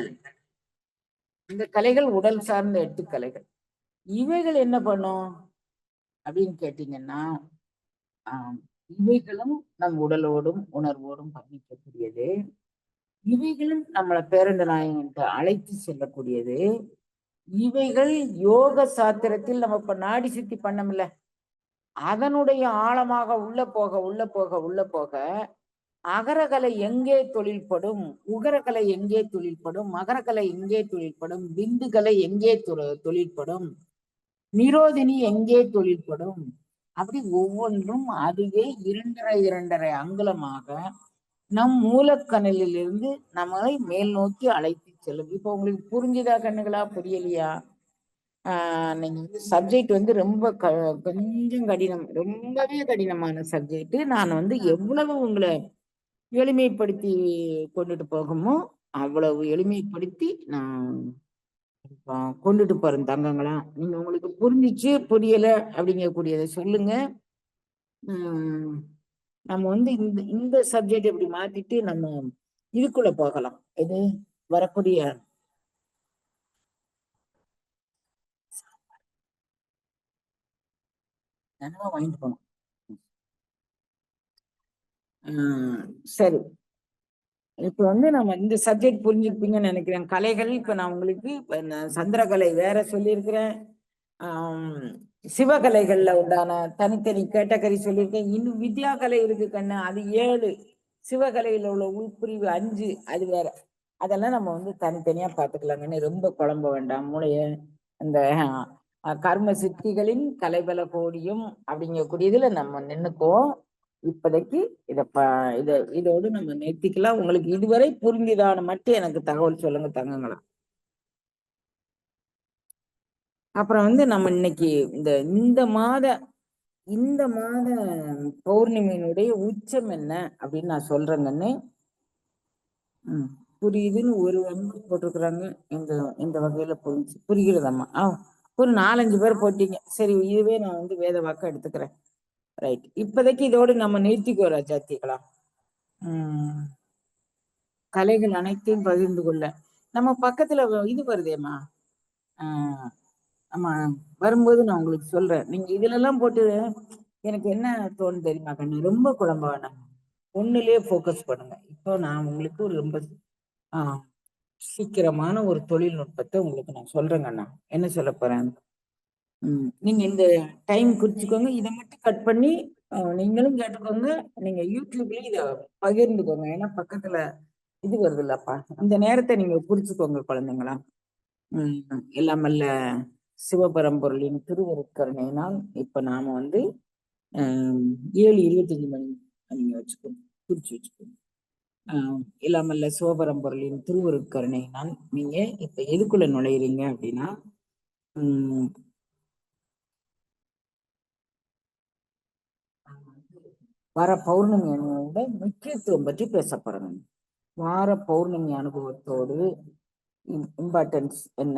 S1: இந்த கலைகள் உடல் சார்ந்த 8 கலைகள். இவைகள் என்ன பண்ணும் அப்படின்னு கேட்டீங்கன்னா, இவைகளும் நம் உடலோடும் உணர்வோடும் பயணிக்கக்கூடியது. இவைகளும் நம்மளை பேரண்ட நாயகன்ட்டு அழைத்து செல்லக்கூடியது. இவைகள் யோக சாத்திரத்தில் நம்ம இப்ப நாடி சித்தி பண்ணமில்ல, அதனுடைய ஆழமாக உள்ள போக உள்ள போக உள்ள போக அகரகலை எங்கே தொழில்படும், உகரகலை எங்கே தொழில்படும், மகரகலை எங்கே தொழில்படும், பிந்துகலை எங்கே தொழில்படும், நிரோதினி எங்கே தொழில்படும், அப்படி ஒவ்வொன்றும் அதுவே 2.5 அங்குலமாக நம் மூலக்கணலில் இருந்து நம்மளை மேல் நோக்கி அழைத்து செல்லும். இப்ப உங்களுக்கு புரிஞ்சுதா கண்ணுகளா, புரியலையா? நீங்க சப்ஜெக்ட் ரொம்ப கொஞ்சம் கடினம், ரொம்பவே கடினமான சப்ஜெக்ட். நான் எவ்வளவு உங்களை எளிமைப்படுத்தி கொண்டுட்டு போகுமோ அவ்வளவு எளிமைப்படுத்தி நான் கொண்டுட்டு போறேன் தங்கங்களா. நீங்க உங்களுக்கு புரிஞ்சிச்சு புரியல அப்படிங்கக்கூடியதை சொல்லுங்க. நம்ம இந்த இந்த சப்ஜெக்ட் எப்படி மாத்திட்டு நம்ம இதுக்குள்ள போகலாம். இது வரக்கூடிய வாங்கிட்டு போனோம். சரி, இப்ப நம்ம இந்த சப்ஜெக்ட் புரிஞ்சுப்பீங்கன்னு நினைக்கிறேன். கலைகள் இப்ப நான் உங்களுக்கு சந்திரகலை வேற சொல்லியிருக்கிறேன். சிவகலைகள்ல உண்டான தனித்தனி கேட்டகரி சொல்லியிருக்கேன். இன்னும் வித்யா கலை இருக்கு கண்ணு, அது 7. சிவகலையில உள்ள உள்பிரிவு 5, அது வேற. அதெல்லாம் நம்ம தனித்தனியா பாத்துக்கலாங்கன்னு ரொம்ப குழம்ப வேண்டாம் மூளைய. அந்த கர்ம சித்திகளின் கலைபல கோடியும் அப்படிங்கக்கூடியதுல நம்ம நின்னுக்குவோம். இப்போதைக்கு இதோடு நம்ம நிறுத்திக்கலாம். உங்களுக்கு இதுவரை புரிஞ்சுதான மட்டும் எனக்கு தகவல் சொல்லுங்க தங்கங்களா. அப்புறம் நம்ம இன்னைக்கு இந்த மாத பௌர்ணமியினுடைய உச்சம் என்ன அப்படின்னு நான் சொல்றேங்கன்னு. புரியுதுன்னு ஒரு போட்டிருக்கிறாங்க. இந்த இந்த வகையில புரிகிறதம்மா. ஒரு 4-5 பேர் போட்டீங்க. சரி, இதுவே நான் வேத வாக்க எடுத்துக்கிறேன். ரைட், இப்போதைக்கு இதோடு நம்ம நிறுத்திக்கோ ராஜாத்திகளா. கலைகள் அனைத்தையும் பகிர்ந்து கொள்ள நம்ம பக்கத்துல இது வருதேம்மா. ஆமா, வரும்போது நான் உங்களுக்கு சொல்றேன். நீங்க இதுல எல்லாம் போட்டு எனக்கு என்ன தோணு தெரியுமா கண்ணு, ரொம்ப குழம்ப வேணாம், ஒண்ணுலயே போக்கஸ் பண்ணுங்க. இப்போ நான் உங்களுக்கு ஒரு ரொம்ப சீக்கிரமான ஒரு தொழில்நுட்பத்தை உங்களுக்கு நான் சொல்றேங்கண்ணா. என்ன சொல்ல போறேன், நீங்க இந்த டைம் குறிச்சுக்கோங்க. இதை மட்டும் கட் பண்ணி நீங்களும் கேட்டுக்கோங்க. நீங்க யூடியூப்லயும் இத பகிர்ந்துக்கோங்க. ஏன்னா பக்கத்துல இது வருது இல்லப்பா, இந்த நேரத்தை நீங்க குறிச்சுக்கோங்க குழந்தைங்களா. எல்லாமல்ல சிவபரம்பொருளின் திருவருட்கருணையினால் இப்ப நாம 7:25 மணி நீங்க வச்சுக்கோங்க, குறிச்சு வச்சுக்கோங்க. எல்லாமல்ல சிவபரம்பொருளின் திருவருட்கருணையினால் நீங்க இப்ப எதுக்குள்ள நுழையிறீங்க அப்படின்னா, வார பௌர்ணமி அனுபவத்தோட முக்கியத்துவம் பற்றி பேச போறேன். வார பௌர்ணமி அனுபவத்தோடு இம்பார்ட்டன்ஸ் என்ன,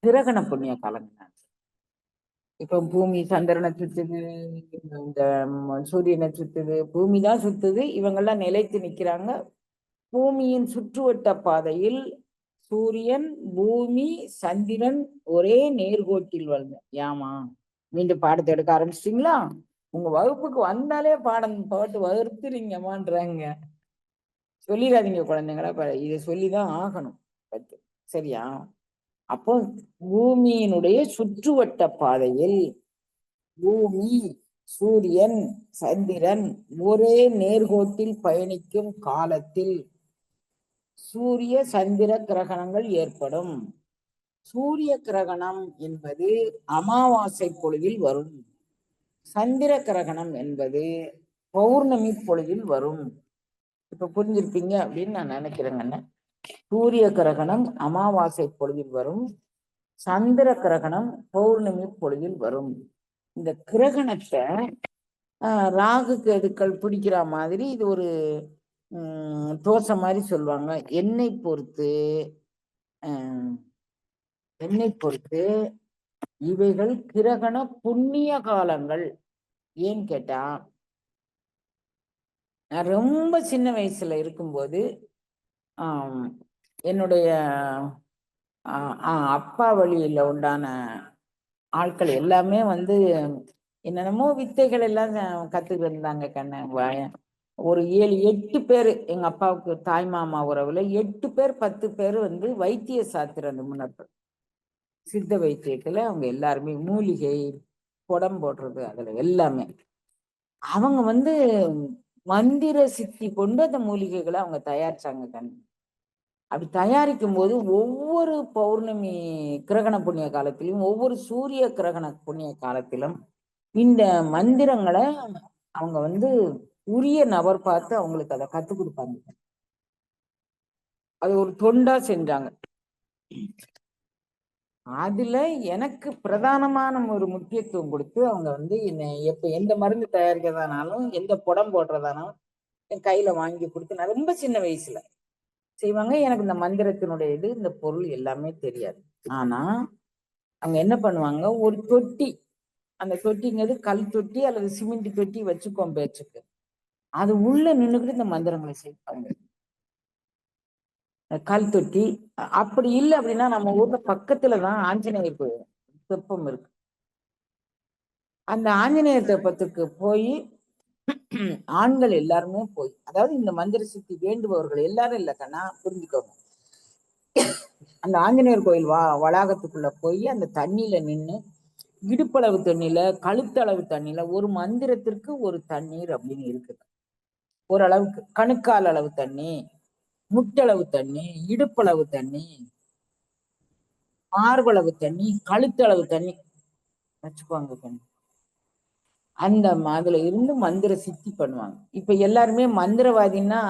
S1: கிரகண புண்ணிய காலங்க. இப்ப பூமி சந்திரனை சுத்துது, இந்த சூரியனை சுத்துது, பூமி தான் சுத்துது. இவங்கெல்லாம் நிலைத்து நிக்கிறாங்க. பூமியின் சுற்றுவட்ட பாதையில் சூரியன், பூமி, சந்திரன் ஒரே நேர்கோட்டில் வருங்க. ஏமா மீண்டும் பாடத்தை எடுக்க ஆரம்பிச்சிட்டீங்களா? உங்க வகுப்புக்கு வந்தாலே பாடம் பாட்டு வகுத்துறீங்கம்மான்றாங்க. சொல்லிடாதீங்க குழந்தைங்களா, இதை சொல்லிதான் ஆகணும். சரியா? அப்போ பூமியினுடைய சுற்றுவட்ட பாதையில் பூமி, சூரியன், சந்திரன் ஒரே நேர்கோட்டில் பயணிக்கும் காலத்தில் சூரிய சந்திர கிரகணங்கள் ஏற்படும். சூரிய கிரகணம் என்பது அமாவாசை பொழுதில் வரும். சந்திர கிரகணம் என்பது பௌர்ணமி பொழுதில் வரும். இப்ப புரிஞ்சிருப்பீங்க அப்படின்னு நான் நினைக்கிறேங்கண்ண. சூரிய கிரகணம் அமாவாசை பொழுதில் வரும், சந்திர கிரகணம் பௌர்ணமி பொழுதில் வரும். இந்த கிரகணத்தை ராகு கேதுக்கள் பிடிக்கிற மாதிரி இது ஒரு தோசை மாதிரி சொல்லுவாங்க. என்னை பொறுத்து இவைகள் கிரகண புண்ணிய காலங்கள். ஏன்னு கேட்டா, நான் ரொம்ப சின்ன வயசுல இருக்கும்போது என்னுடைய அப்பா வழியில உண்டான ஆட்கள் எல்லாமே வந்து என்னென்னமோ வித்தைகள் எல்லாம் கத்துக்கிட்டு இருந்தாங்க கண்ணு. ஒரு 7-8 பேர் எங்க அப்பாவுக்கு தாய் மாமா உறவுல 8 பேர் 10 பேர் வந்து வைத்திய சாத்திர நிபுணர்கள். சித்த வைத்தியத்துல அவங்க எல்லாருமே மூலிகை குடம் போடுறது அதுல எல்லாமே அவங்க வந்து மந்திர சித்தி கொண்டு அந்த மூலிகைகளை அவங்க தயாரிச்சாங்க கண்ணு. அப்படி தயாரிக்கும் போது ஒவ்வொரு பௌர்ணமி கிரகண புண்ணிய காலத்திலும் ஒவ்வொரு சூரிய கிரகண புண்ணிய காலத்திலும் இந்த மந்திரங்களை அவங்க வந்து உரிய நபர் பார்த்து அவங்களுக்கு அதை கத்துக் கொடுப்பாங்க. அது ஒரு தொண்டா செஞ்சாங்க. அதுல எனக்கு பிரதானமான ஒரு முக்கியத்துவம் கொடுத்து அவங்க வந்து என்னை எப்ப எந்த மருந்து தயாரிக்கிறதானாலும் எந்த புடம் போடுறதானாலும் என் கையில வாங்கி கொடுத்து நான் ரொம்ப சின்ன வயசுல செய்வாங்க. எனக்கு இந்த மந்திரத்தினுடைய இது இந்த பொருள் எல்லாமே தெரியாது. ஆனா அவங்க என்ன பண்ணுவாங்க, ஒரு தொட்டி, அந்த தொட்டிங்கிறது கல் தொட்டி அல்லது சிமெண்ட் தொட்டி வச்சுக்கோம் பேச்சுக்கு, அது உள்ள நின்றுக்கிட்டு இந்த மந்திரங்களை செய்வாங்க. கல் தொட்டி அப்படி இல்லை அப்படின்னா நம்ம ஊர்ல பக்கத்துலதான் ஆஞ்சநேயர் தெப்பம் இருக்கு. அந்த ஆஞ்சநேயர் தெப்பத்துக்கு போய் ஆண்கள் எல்லாருமே போய், அதாவது இந்த மந்திர சித்தி வேண்டுபவர்கள் எல்லாரும் இல்ல கண்ணா, புரிஞ்சுக்கோங்க. அந்த ஆஞ்சநேயர் கோயில் வளாகத்துக்குள்ள போய் அந்த தண்ணியில நின்று இடுப்பளவு தண்ணியில கழுத்தளவு தண்ணியில ஒரு மந்திரத்திற்கு ஒரு தண்ணீர் அப்படின்னு இருக்குது. ஓரளவுக்கு கணுக்கால் அளவு தண்ணி, முட்டளவு தண்ணி, இடுப்பளவு தண்ணி, மார்பளவு தண்ணி, கழுத்தளவு தண்ணி வச்சுக்குவாங்க கண்ணு. அந்த அதுல இருந்து மந்திர சித்தி பண்ணுவாங்க. இப்ப எல்லாருமே மந்திரவாதின்னா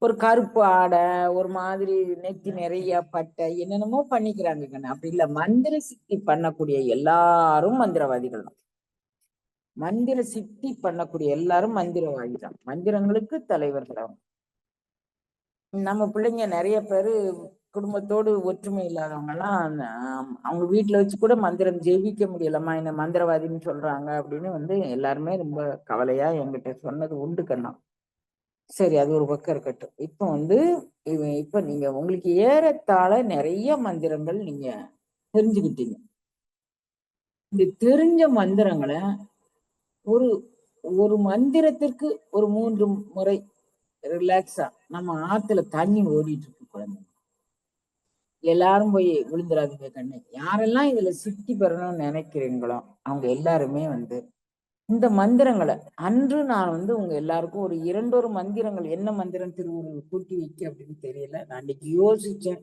S1: ஒரு கருப்பு ஆடை, ஒரு மாதிரி நெத்தி நிறைய பட்டை என்னென்னமோ பண்ணிக்கிறாங்க கண்ணு. அப்படி இல்ல, மந்திர சித்தி பண்ணக்கூடிய எல்லாரும் மந்திரவாதிகள் தான். மந்திர சித்தி பண்ணக்கூடிய எல்லாரும் மந்திரவாதி தான், மந்திரங்களுக்கு தலைவர்கள். நம்ம பிள்ளைங்க நிறைய பேரு குடும்பத்தோடு ஒற்றுமை இல்லாதவங்க எல்லாம் அவங்க வீட்டுல வச்சு கூட மந்திரம் ஜெயிக்க முடியலம்மா, என்ன மந்திரவாதின்னு சொல்றாங்க அப்படின்னு வந்து எல்லாருமே ரொம்ப கவலையா என்கிட்ட சொன்னது உண்டு கண்ணா. சரி, அது ஒரு பக்கம் இருக்கட்டும். இப்ப வந்து இப்ப நீங்க உங்களுக்கு ஏறத்தாழ நிறைய மந்திரங்கள் நீங்க தெரிஞ்சுக்கிட்டீங்க. இந்த தெரிஞ்ச மந்திரங்களை ஒரு ஒரு மந்திரத்திற்கு ஒரு 3 முறை ரிலாக்ஸா நம்ம ஆத்துல தண்ணி ஓடிட்டு இருக்கு குழந்தை, எல்லாரும் போய் விழுந்துடாதீங்க கண்ணு. யாரெல்லாம் இதுல சித்தி பெறணும்னு நினைக்கிறீங்களோ அவங்க எல்லாருமே வந்து இந்த மந்திரங்களை அன்று நான் வந்து உங்க எல்லாருக்கும் ஒரு 2 மந்திரங்கள், என்ன மந்திரம் திருவுருள் கூட்டி வைக்க அப்படின்னு தெரியல. நான் இன்னைக்கு யோசிச்சேன்,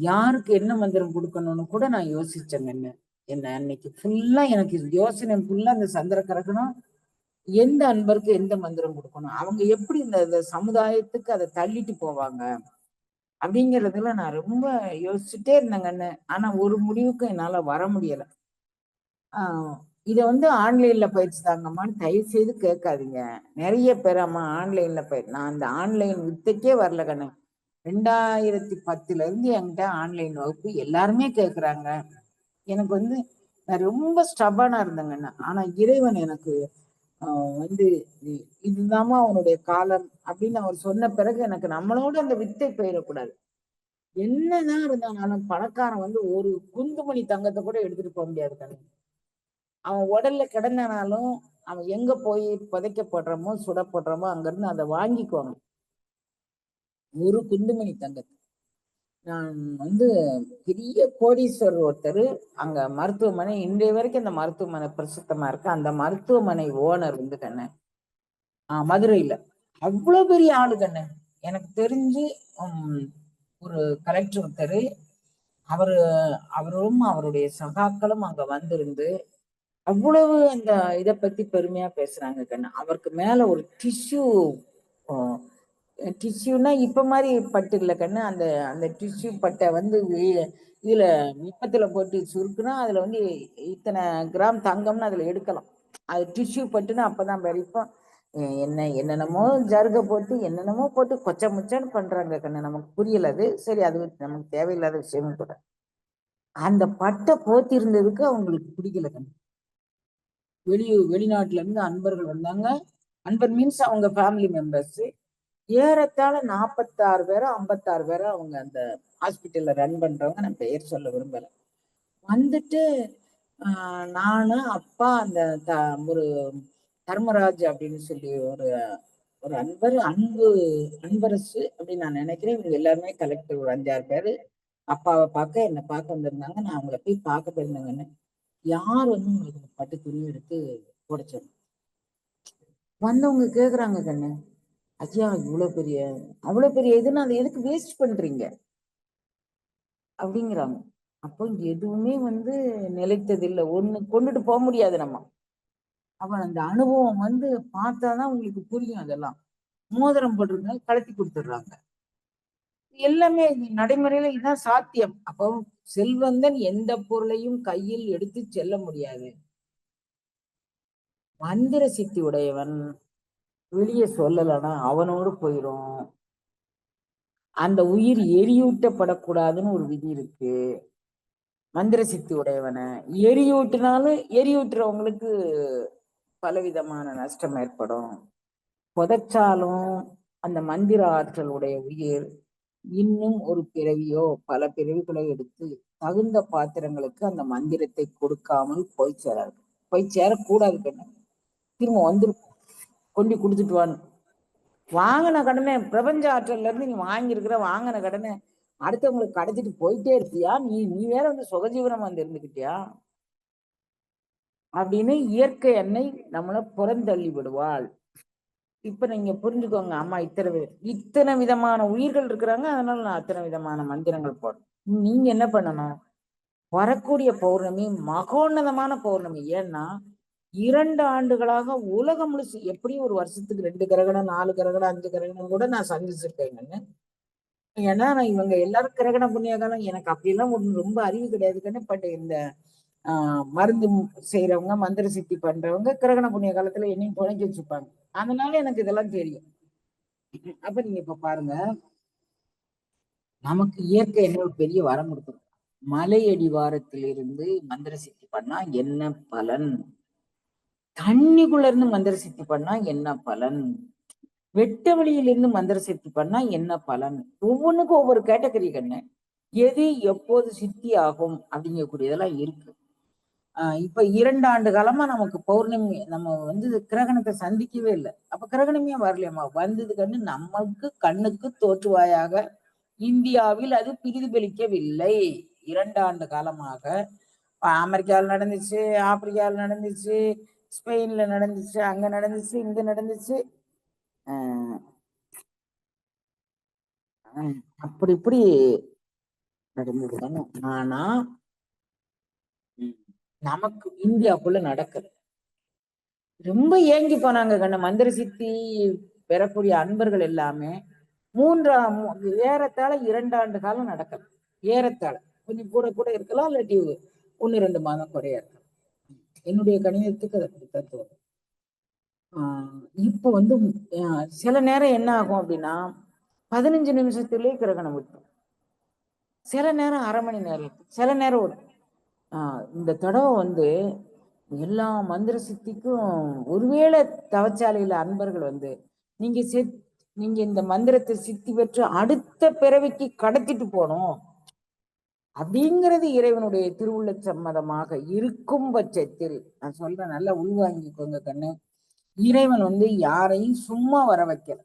S1: யாருக்கு என்ன மந்திரம் கொடுக்கணும்னு கூட நான் யோசிச்சேங்க. என்ன அன்னைக்கு ஃபுல்லா எனக்கு யோசனை ஃபுல்லா அந்த சந்திர கிரகணம், எந்த அன்பருக்கு எந்த மந்திரம் கொடுக்கணும், அவங்க எப்படி இந்த சமுதாயத்துக்கு அதை தள்ளிட்டு போவாங்க அப்படிங்கிறதுல நான் ரொம்ப யோசிச்சுட்டே இருந்தேங்கன்னு. ஆனா ஒரு முடிவுக்கும் என்னால வர முடியல. இதை வந்து ஆன்லைன்ல பயிற்சி தாங்கம்மான்னு தயவு செய்து கேட்காதீங்க. நிறைய பேர் அம்மா ஆன்லைன்ல நான் அந்த ஆன்லைன் வித்தைக்கே வரல கண்ணு. 2010 இருந்து என்கிட்ட ஆன்லைன் வகுப்பு எல்லாருமே கேட்குறாங்க. எனக்கு வந்து நான் ரொம்ப ஸ்டபனா இருந்தேங்கண்ணா. ஆனா இறைவன் எனக்கு வந்து இதுதாம்மா அவனுடைய காலம் அப்படின்னு அவர் சொன்ன பிறகு எனக்கு நம்மளோட அந்த வித்தை போயிடக்கூடாது. என்னதான் இருந்தாலும் பணக்காரன் வந்து ஒரு குந்துமணி தங்கத்தை கூட எடுத்துட்டு போக முடியாது கண்ணு. அவன் உடல்ல கிடந்தானாலும் அவன் எங்க போய் புதைக்கப்படுறோமோ சுடப்படுறோமோ அங்கிருந்து அதை வாங்கிக்குவாங்க. ஒரு குந்துமணி தங்கத்தை நான் வந்து பெரிய கோடீஸ்வரர் ஒருத்தர் அங்க மருத்துவமனை இன்றைய வரைக்கும் அந்த மருத்துவமனை பிரசித்தமா இருக்கு. அந்த மருத்துவமனை ஓனர் வந்து கண்ணு மதுரையில அவ்வளவு பெரிய ஆளு கண்ணு. எனக்கு தெரிஞ்சு ஒரு கலெக்டர் ஒருத்தர் அவரு அவரும் அவருடைய சகாக்களும் அங்க வந்திருந்து அவ்வளவு அந்த இத பத்தி பெருமையா பேசுறாங்க கண்ணு. அவருக்கு மேல ஒரு டிஷ்யூனா இப்ப மாதிரி பட்டு இல்ல கண்ணு. அந்த அந்த டிஷ்யூ பட்டை வந்து இதுல விப்பத்துல போட்டு சுருக்குனா அதுல வந்து இத்தனை கிராம் தங்கம்னு அதுல எடுக்கலாம். அது டிஷ்யூ பட்டுன்னு அப்பதான் இப்போ என்னென்னமோ ஜருக போட்டு என்னென்னமோ போட்டு கொச்சை முச்சான்னு பண்றாங்க கண்ணு. நமக்கு புரியல அது. சரி, அது நமக்கு தேவையில்லாத விஷயமும் கூட. அந்த பட்டை போத்தி இருந்ததுக்கு அவங்களுக்கு பிடிக்கல கண்ணு. வெளிநாட்டுல இருந்து அன்பர்கள் வந்தாங்க. அன்பர் மீன்ஸ் அவங்க ஃபேமிலி மெம்பர்ஸ். ஏறத்தாழ 46 பேரோ 56 பேரோ அவங்க அந்த ஹாஸ்பிட்டல்ல ரன் பண்றவங்க. நான் பெயர் சொல்ல விரும்பல. வந்துட்டு நானு அப்பா அந்த ஒரு தர்மராஜ் அப்படின்னு சொல்லி ஒரு ஒரு அன்பரசு அப்படின்னு நான் நினைக்கிறேன். இவங்க எல்லாருமே கலெக்டர் ஒரு 5-6 பேரு அப்பாவை பார்க்க என்னை பார்க்க வந்திருந்தாங்க. நான் அவங்கள போய் பார்க்க போயிருந்தேங்கன்னு. யார் வந்து உங்களுக்கு பட்டு துணி எடுத்து போடச்சோம் வந்தவங்க கேக்குறாங்க கண்ணு. ஐயா அவ்வளவு பெரிய இதுன்னு அதை எதுக்கு வேஸ்ட் பண்றீங்க அப்படிங்கிறாங்க. அப்போ எதுவுமே வந்து நிலைத்தது இல்லை. ஒண்ணு கொண்டுட்டு போக முடியாது நம்ம. அவன் அந்த அனுபவம் வந்து பார்த்தாதான் உங்களுக்கு புரியும். அதெல்லாம் மோதிரம் போட்டிருந்தாங்க கழட்டி கொடுத்துடுறாங்க. எல்லாமே நடைமுறையில இதுதான் சாத்தியம். அப்போ செல்வந்தன் எந்த பொருளையும் கையில் எடுத்து செல்ல முடியாது. மந்திர சித்தி உடையவன் வெளியே சொல்லலைன்னா அவனோடு போயிரும். அந்த உயிர் எரியூட்டப்படக்கூடாதுன்னு ஒரு விதி இருக்கு. மந்திர சித்தி உடையவனை எரியூட்டுறவங்களுக்கு பலவிதமான நஷ்டம் ஏற்படும். புதைச்சாலும் அந்த மந்திர ஆற்றலுடைய உயிர் இன்னும் ஒரு பிறவியோ பல பிறவிகளை எடுத்து தகுந்த பாத்திரங்களுக்கு அந்த மந்திரத்தை கொடுக்காமல் போய் சேரக்கூடாது கண்ணு. திரும்ப வந்து கொண்டு கொடுத்துட்டு வான்னு வாங்கின கடனை பிரபஞ்ச ஆற்றல்ல இருந்து நீ வாங்கியிருக்கிற வாங்கின கடனை அடுத்தவங்களுக்கு கடத்திட்டு போயிட்டே இருக்கியா? நீ வேற வந்து சுகஜீவனம் வந்து இருந்துக்கிட்டியா அப்படின்னு இயற்கை என்னை நம்மளை புறந்தள்ளி விடுவாள். இப்ப நீங்க புரிஞ்சுக்கோங்க. அம்மா இத்தனை விதமான உயிர்கள் இருக்கிறாங்க. அதனால நான் அத்தனை விதமான மந்திரங்கள் போடுறேன். நீங்க என்ன பண்ணணும்? வரக்கூடிய பௌர்ணமி மகோன்னதமான பௌர்ணமி. ஏன்னா 2 ஆண்டுகளாக உலகம் முழுசு எப்படியும் ஒரு வருஷத்துக்கு 2 கிரகணம் 4 கிரகணம் 5 கிரகணம் கூட நான் சந்திச்சிருக்கேங்கன்னு. ஏன்னா நான் இவங்க எல்லாரும் கிரகண புண்ணிய காலம் எனக்கு அப்படியெல்லாம் ஒண்ணு ரொம்ப அறிவு கிடையாதுன்னு. பட் இந்த மருந்து செய்யறவங்க மந்திர சித்தி பண்றவங்க கிரகண புண்ணிய காலத்துல என்னையும் புழைக்க வச்சுப்பாங்க. அதனால எனக்கு இதெல்லாம் தெரியும். அப்ப நீங்க இப்ப பாருங்க, நமக்கு இயற்கை என்ன ஒரு பெரிய வரம் கொடுக்கும். மலை அடிவாரத்திலிருந்து மந்திர சித்தி பண்ணா என்ன பலன்? தண்ணிக்குள்ள இருந்து மந்திர சித்தி பண்ணா என்ன பலன்? வெட்ட வெளியிலிருந்து மந்திர சித்தி பண்ணா என்ன பலன்? ஒவ்வொன்றுக்கும் ஒவ்வொரு கேட்டகரி கண்ணு. எது எப்போது சித்தி ஆகும் அப்படிங்கக்கூடியதெல்லாம் இருக்கு. இப்ப 2 ஆண்டு காலமா நமக்கு பௌர்ணமி நம்ம வந்து கிரகணத்தை சந்திக்கவே இல்லை. அப்ப கிரகணமே வரலையம்மா. வந்தது கண்ணு நமக்கு கண்ணுக்கு தோற்றுவாயாக இந்தியாவில் அது பிரதிபலிக்கவில்லை. 2 ஆண்டு காலமாக அமெரிக்காவில் நடந்துச்சு, ஆப்பிரிக்காவில் நடந்துச்சு, ஸ்பெயின்ல நடந்துச்சு, அங்க நடந்துச்சு, இங்க நடந்துச்சு. அப்படி இப்படி நடந்தது. ஆனா நமக்கு இந்தியாவுக்குள்ள நடக்குது. ரொம்ப ஏங்கி போனாங்க கண்ண. மந்திர சித்தி பெறக்கூடிய அன்பர்கள் எல்லாமே ஏறத்தாழ 2 ஆண்டு காலம் நடக்கல. ஏறத்தாழ கொஞ்சம் கூட கூட இருக்கலாம், இல்லாட்டி 1-2 மாதம் குறைய இருக்கலாம். என்னுடைய கணிதத்துக்கு அதை அப்படித்தான் தோணும். இப்ப வந்து சில நேரம் என்ன ஆகும் அப்படின்னா 15 நிமிஷத்துலயே கிரகணம் விட்டோம். சில நேரம் 1/2 மணி நேரம், சில நேரம் இந்த தடவை வந்து எல்லா மந்திர சித்திக்கும் ஒருவேளை தவச்சாலையில அன்பர்கள் வந்து நீங்க நீங்க இந்த மந்திரத்தை சித்தி பெற்று அடுத்த பிறவிக்கு கடத்திட்டு போனோம் அப்படிங்கிறது இறைவனுடைய திருவுள்ள சம்மதமாக இருக்கும் பட்சத்தில், நான் சொல்றேன் நல்லா உள்வாங்கிக்கோங்க கண்ணு, இறைவன் வந்து யாரையும் சும்மா வர வைக்கல.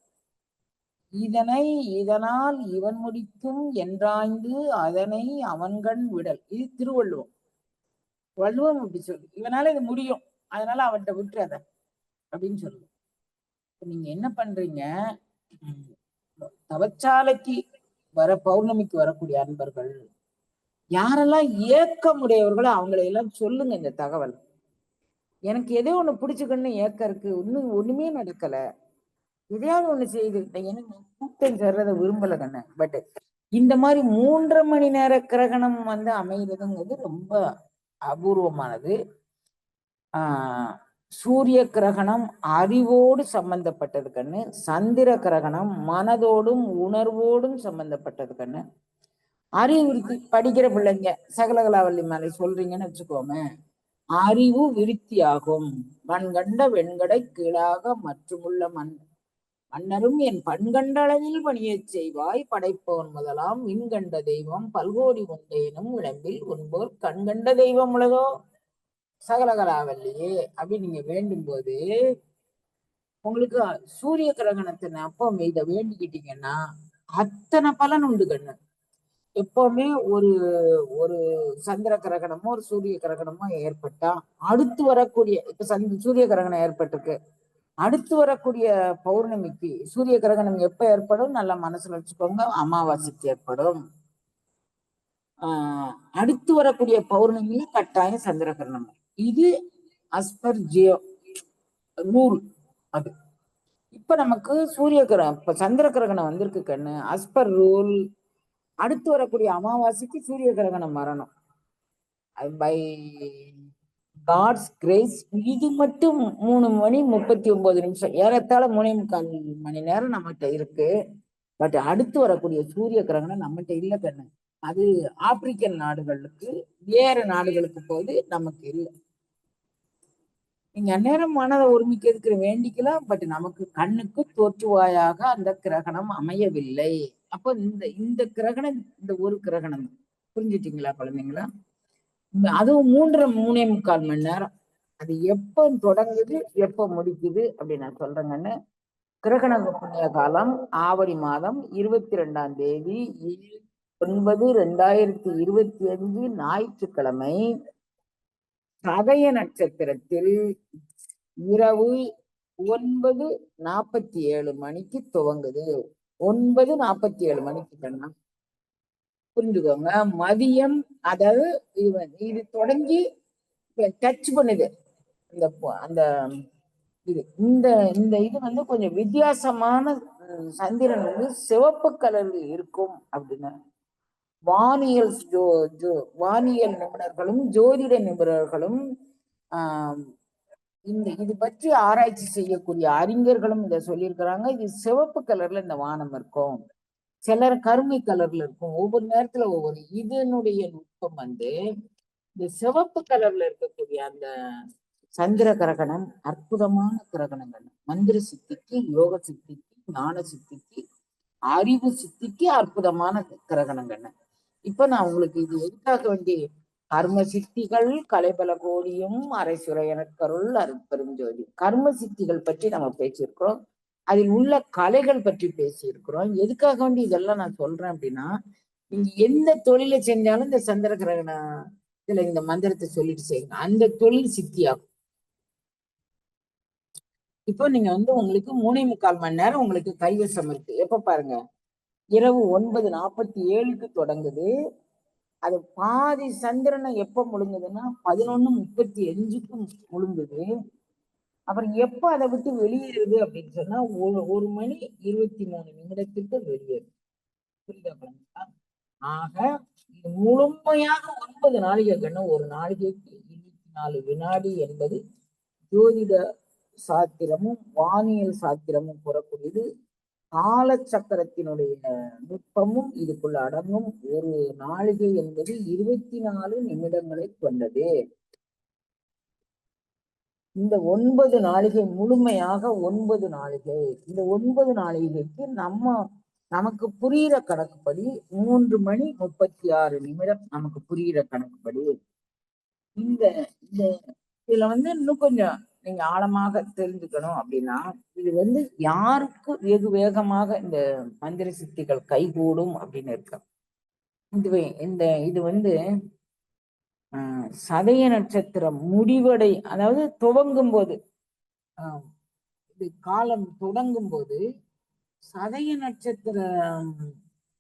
S1: இதனால் இவன் முடிக்கும் என்றாய்ந்து அதனை அவன்கண் விடல். இது திருவள்ளுவம். வள்ளுவம் அப்படி சொல்லு, இவனால இது முடியும், அதனால அவன்கிட்ட விட்டுறத அப்படின்னு சொல்லு. நீங்க என்ன பண்றீங்க, தவச்சாலைக்கு பௌர்ணமிக்கு வரக்கூடிய அன்பர்கள் யாரெல்லாம் ஏக்கமுடையவர்களோ அவங்களை எல்லாம் சொல்லுங்க இந்த தகவல். எனக்கு ஏதோ ஒண்ணு பிடிச்சுக்கணும்னு ஏக்கம் இருக்கு, இன்னும் ஒண்ணுமே நடக்கல, எதையாவது ஒண்ணு செய்துக்கிட்டேன், எனக்கு கூட்டம் சேர்றத விரும்பல கண்ணு. பட் இந்த மாதிரி 3.5 மணி நேர கிரகணம் வந்து அமைகிறதுங்கிறது ரொம்ப அபூர்வமானது. சூரிய கிரகணம் அறிவோடு சம்பந்தப்பட்டது கண்ணு, சந்திர கிரகணம் மனதோடும் உணர்வோடும் சம்பந்தப்பட்டது கண்ணு. அறிவுறுத்தி படிக்கிற பிள்ளைங்க சகலகலாவல்லி மேலே சொல்றீங்கன்னு வச்சுக்கோமே, அறிவு விருத்தியாகும். கண்ட வெண்கடை கீழாக மற்றுமுள்ள மன்னரும் என் பண்கண்ட அளவில் பணியச் செய்வாய் படைப்பவன் முதலாம் விண்கண்ட தெய்வம் பல்கோடி உண்டேனும் விளம்பில் உன்போர் கண்கண்ட தெய்வம் உள்ளதோ சகலகலாவல்லியே அப்படின்னு நீங்க வேண்டும் போது உங்களுக்கு சூரிய கிரகணத்தின் அப்போ இதை வேண்டிக்கிட்டீங்கன்னா அத்தனை பலன் உண்டு கண்ணு. எப்பவுமே ஒரு ஒரு சந்திர கிரகணமோ ஒரு சூரிய கிரகணமோ ஏற்பட்டா அடுத்து வரக்கூடிய, இப்ப சூரிய கிரகணம் ஏற்பட்டிருக்கு, அடுத்து வரக்கூடிய பௌர்ணமிக்கு சூரிய கிரகணம் எப்ப ஏற்படும் நல்லா மனசுல வச்சுக்கோங்க, அமாவாசைக்கு ஏற்படும். அடுத்து வரக்கூடிய பௌர்ணமி கட்டாயம் சந்திர கிரகணம். இது அஸ்பர் ஜியோ ரூல். அது இப்ப நமக்கு சூரிய கிரகணம், இப்ப சந்திர கிரகணம் வந்திருக்கு கண்ணு, அஸ்பர் ரூல் அடுத்து வரக்கூடிய அமாவாசைக்கு சூரிய கிரகணம் வரணும். பை காட்ஸ் கிரேஸ் இது மட்டும் 3 மணி 39 நிமிஷம், ஏறத்தாழ 3.25 மணி நேரம் நம்மகிட்ட இருக்கு. பட் அடுத்து வரக்கூடிய சூரிய கிரகணம் நம்மகிட்ட இல்லை கண்ணு. அது ஆப்பிரிக்கன் நாடுகளுக்கு வேற நாடுகளுக்கு போது நமக்கு இல்லை. நீங்க அந்நேரம் மனதை ஒருமிக்கிறதுக்கு வேண்டிக்கலாம், பட் நமக்கு கண்ணுக்கு தோற்றுவாயாக அந்த கிரகணம் அமையவில்லை. அப்போ இந்த கிரகணம் இந்த ஒரு கிரகணம் புரிஞ்சுட்டீங்களா குழந்தைங்களா? அதுவும் 3.5 மணி நேரம். அது எப்ப தொடங்குது எப்ப முடிக்குது அப்படி நான் சொல்றேங்கன்னு. கிரகண புண்ணிய காலம் ஆவணி மாதம் 22ஆம் தேதி 9/2025 ஞாயிற்றுக்கிழமை சதய நட்சத்திரத்தில் இரவு 9:47 மணிக்கு துவங்குது. 9:47 மணிக்கு கண்ணா புரிஞ்சுக்கோங்க. மதியம், அதாவது இது தொடங்கி டச் பண்ணுது இந்த அந்த இது இந்த இந்த இது வந்து கொஞ்சம் வித்தியாசமான சந்திரன் வந்து சிவப்பு கலரில் இருக்கும் அப்படின்னு வானியல் வானியல் நிபுணர்களும் ஜோதிட நிபுணர்களும் இது பற்றி ஆராய்ச்சி செய்யக்கூடிய அறிஞர்களும் இதை சொல்லியிருக்கிறாங்க. இது சிவப்பு கலர்ல இந்த வானம் இருக்கும், சிலர் கருமை கலர்ல இருக்கும், ஒவ்வொரு நேரத்துல ஒவ்வொரு. இதனுடைய நுட்பம் வந்து இந்த சிவப்பு கலர்ல இருக்கக்கூடிய அந்த சந்திர கிரகணம் அற்புதமான கிரகணங்கள். மந்திர சித்திக்கு, யோக சித்திக்கு, ஞான சித்திக்கு, அறிவு சித்திக்கு அற்புதமான கிரகணங்கள். இப்ப நான் உங்களுக்கு இது எதுக்காக வேண்டிய கர்ம சித்திகள் கலைபல கோடியும் அரைசுரை எனக்கருள் அருட்பெரும் ஜோதி. கர்ம சித்திகள் பற்றி நம்ம பேசியிருக்கிறோம், அதில் உள்ள கலைகள் பற்றி பேசியிருக்கிறோம். எதுக்காக வேண்டி இதெல்லாம் நான் சொல்றேன் அப்படின்னா, நீங்க எந்த தொழிலை செஞ்சாலும் இந்த சந்திர கிரகண இதுல இந்த மந்திரத்தை சொல்லிட்டு செய்யுங்க, அந்த தொழில் சித்தியாகும். இப்போ நீங்க வந்து உங்களுக்கு 3.25 மணி நேரம் உங்களுக்கு கைவசம் இருக்கு. எப்ப பாருங்க, இரவு 9:47 தொடங்குது. அது பாதி சந்திரனை எப்ப முழுங்குதுன்னா 11:35 முழுங்குது. அப்புறம் எப்ப அதை விட்டு வெளியேறுது அப்படின்னு சொன்னா 1 மணி 23 நிமிடத்துக்கு வெளியேறுது. புரியுதா? ஆக இது முழுமையாக 9 நாளிகை கண்ணு. ஒரு நாளிகைக்கு 24 வினாடி என்பது ஜோதிட சாத்திரமும் வானியல் சாத்திரமும் கூறக்கூடியது. கால சக்கரத்தினுடைய நுட்பமும் இதுக்குள்ள அடங்கும். ஒரு நாளிகை என்பது 24 நிமிடங்களை கொண்டது. இந்த 9 நாளிகை முழுமையாக 9 நாளிகை. இந்த 9 நாளிகைக்கு நமக்கு புரியிற கணக்குப்படி 3 மணி 36 நிமிடம் நமக்கு புரியிற கணக்குப்படி இந்த இந்த இதுல இன்னும் கொஞ்சம் நீங்க ஆழமாக தெரிஞ்சுக்கணும் அப்படின்னா, இது யாருக்கு வெகு வேகமாக இந்த மந்திர சித்திகள் கைகூடும் அப்படின்னு இருக்கு. இது சதய நட்சத்திரம் அதாவது துவங்கும் போது இது காலம் தொடங்கும் போது சதய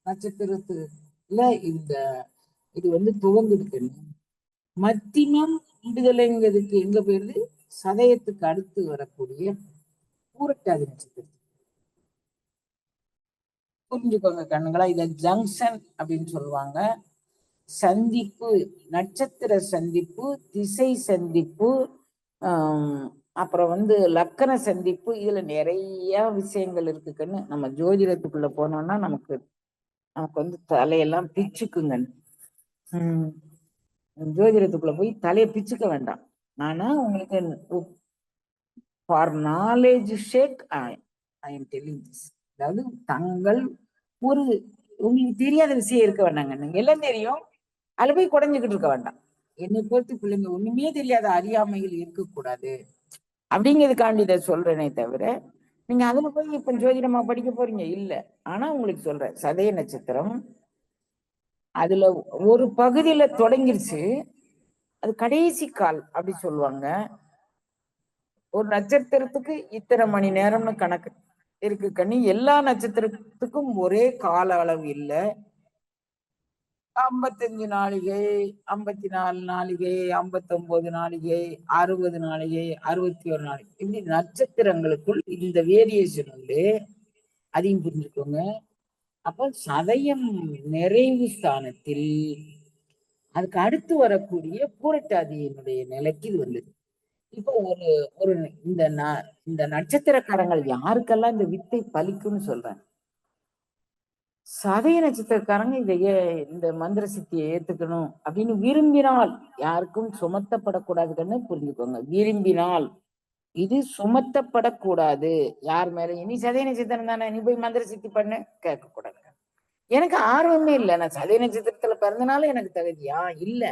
S1: நட்சத்திரத்துல இது துவங்குது. மத்தியமம் விடுதலைங்கிறதுக்கு எங்க போயிருது? சதயத்துக்கு அடுத்து வரக்கூடிய பூரட்டாதி நட்சத்திரம். புரிஞ்சுக்கோங்க கண்ணுங்களா, இத ஜங்ஷன் அப்படின்னு சொல்லுவாங்க. சந்திப்பு, நட்சத்திர சந்திப்பு, திசை சந்திப்பு, அப்புறம் லக்கண சந்திப்பு. இதுல நிறைய விஷயங்கள் இருக்குன்னு நம்ம ஜோதிடத்துக்குள்ள போனோம்னா நமக்கு தலையெல்லாம் பிச்சுக்குங்க. ஜோதிடத்துக்குள்ள போய் தலையை பிச்சுக்க வேண்டாம். ஆனா உங்களுக்கு for knowledge sake I am telling this. அதாவது உங்களுக்கு தெரியாத விஷயம் இருக்க வேண்டாங்க. நீங்க எல்லாம் தெரியும், அதுல போய் குறைஞ்சுக்கிட்டு இருக்க வேண்டாம். என்னை பொறுத்து பிள்ளைங்க ஒண்ணுமே தெரியாத அறியாமையில் இருக்கக்கூடாது அப்படிங்கிறதுக்காண்டி இதை சொல்றேனே தவிர, நீங்க அதுல போய் இப்ப ஜோதிடமா படிக்க போறீங்க இல்ல. ஆனா உங்களுக்கு சொல்றேன், சதய நட்சத்திரம் அதுல ஒரு பகுதியில தொடங்கிருச்சு, அது கடைசி கால் அப்படி சொல்லுவாங்க. ஒரு நட்சத்திரத்துக்கு இத்தனை மணி நேரம்னு கணக்கு இருக்கு கண்ணி. எல்லா நட்சத்திரத்துக்கும் ஒரே கால அளவு இல்லை. 55 நாளிகை, 54 நாளிகை, 59 நாளிகை, 60 நாளிகை, 61 நாளிகை, இப்படி நட்சத்திரங்களுக்குள் இந்த வேரியேஷன் அதையும் புரிஞ்சுக்கோங்க. அப்ப சதயம் நிறைவு ஸ்தானத்தில் அதுக்கு அடுத்து வரக்கூடிய பூரட்டாதியினுடைய நிலைக்கு இது வந்தது. இப்போ ஒரு இந்த நட்சத்திரக்காரங்கள் யாருக்கெல்லாம் இந்த வித்தை பலிக்கும்னு சொல்றேன். சதய நட்சத்திரக்காரங்க இந்த மந்திர சித்தியை ஏத்துக்கணும் அப்படின்னு விரும்பினால், யாருக்கும் சுமத்தப்படக்கூடாதுன்னு புரிஞ்சுக்கோங்க. விரும்பினால் இது சுமத்தப்படக்கூடாது யார் மேல. இனி சதய நட்சத்திரம் தானே, நீ போய் மந்திர சித்தி பண்ணு கேட்க கூடாது. எனக்கு ஆர்வமே இல்லை. நான் சதய நட்சத்திரத்துல பிறந்தனால எனக்கு தகுதியா இல்ல.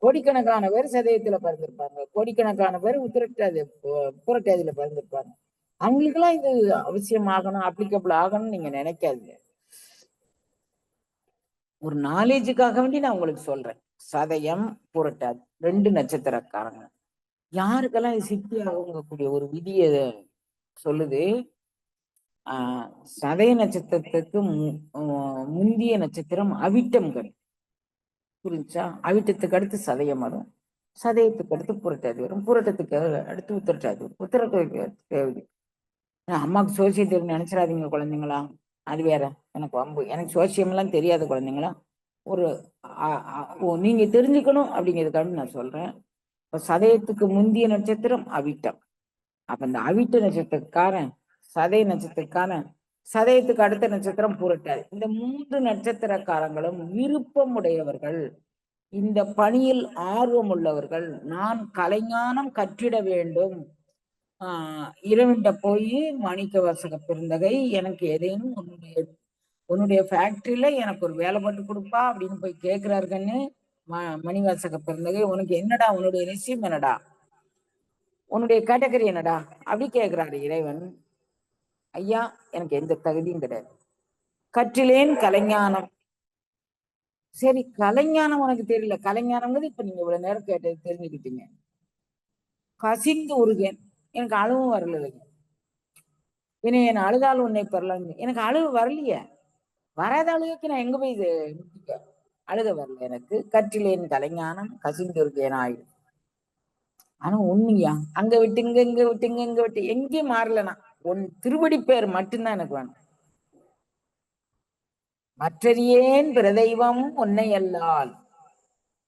S1: கோடிக்கணக்கான பேர் சதயத்துல பிறந்திருப்பாங்க, கோடிக்கணக்கான பேர் புரட்டாதியில பிறந்திருப்பாங்க. அவங்களுக்கெல்லாம் இது அவசியம் ஆகணும், அப்ளிகபிள் ஆகணும்னு நீங்க நினைக்காதீங்க. ஒரு நாலேஜுக்காக வேண்டி நான் உங்களுக்கு சொல்றேன். சதயம் புரட்டாதி 2 நட்சத்திரக்காரங்க யாருக்கெல்லாம் இது சித்தி ஆகக்கூடிய ஒரு விதிய சொல்லுது. சதய நட்சத்திரத்துக்கு முந்திய நட்சத்திரம் அவிட்டம் கிடைக்கும். புரிஞ்சா? அவிட்டத்துக்கு அடுத்து சதயம் வரும், சதயத்துக்கு அடுத்து புரட்டாதி வரும், புரட்டத்துக்கு அடுத்து உத்திரட்டாதி வரும், உத்திரட்டாதி. அம்மாவுக்கு சோசியம் தெரியும் நினைச்சிடாதீங்க குழந்தைங்களா, அது வேற. எனக்கு வம்பு. எனக்கு சோசியம் எல்லாம் தெரியாது குழந்தைங்களா. நீங்க தெரிஞ்சுக்கணும் அப்படிங்கிறதுக்காக நான் சொல்றேன். இப்ப சதயத்துக்கு முந்திய நட்சத்திரம் அவிட்டம். அப்ப இந்த அவிட்ட நட்சத்திரக்காரன், சதய நட்சத்திரக்காரன், சதயத்துக்கு அடுத்த நட்சத்திரம் புரட்டாதி. இந்த 3 நட்சத்திரக்காரங்களும் விருப்பம் உடையவர்கள், இந்த பணியில் ஆர்வம் உள்ளவர்கள். நான் கலைஞானம் கற்றிட வேண்டும், இரவிண்ட போய் மாணிக்க வாசக பெருந்தகை எனக்கு ஏதேனும் உன்னுடைய ஃபேக்டரியில எனக்கு ஒரு வேலை போட்டு கொடுப்பா அப்படின்னு போய் கேட்கிறாருன்னு மணிவாசக பெருந்தகை, உனக்கு என்னடா, உன்னுடைய நிச்சயம் என்னடா, உன்னுடைய கேட்டகரி என்னடா அப்படி கேட்கிறாரு இறைவன். ஐயா, எனக்கு எந்த தகுதியும் கிடையாது, கற்றிலேன் கலைஞானம். சரி, கலைஞானம் உனக்கு தெரியல, கலைஞானம்ங்கிறது இப்ப நீங்க இவ்வளவு நேரம் கேட்டது தெரிஞ்சுக்கிட்டீங்க. கசிந்து உருகேன், எனக்கு அழுவும் வரல. இனி என் அழுதால் உன்னை பெறலாம், எனக்கு அழுவு வரலையே. வராத அழுகைக்கு நான் எங்க போய் இது அழுக வரல எனக்கு. கற்றிலேன் கலைஞானம் கசிந்துருக்கேன் ஆயிடும். ஆனா உண்மையா அங்க விட்டு இங்க விட்டு எங்கேயும் மாறலனா உன் திருவடி பேர் மட்டும்தான் எனக்கு வேணும். மற்றறியேன் பிரதெய்வம் உன்னை அல்லால்,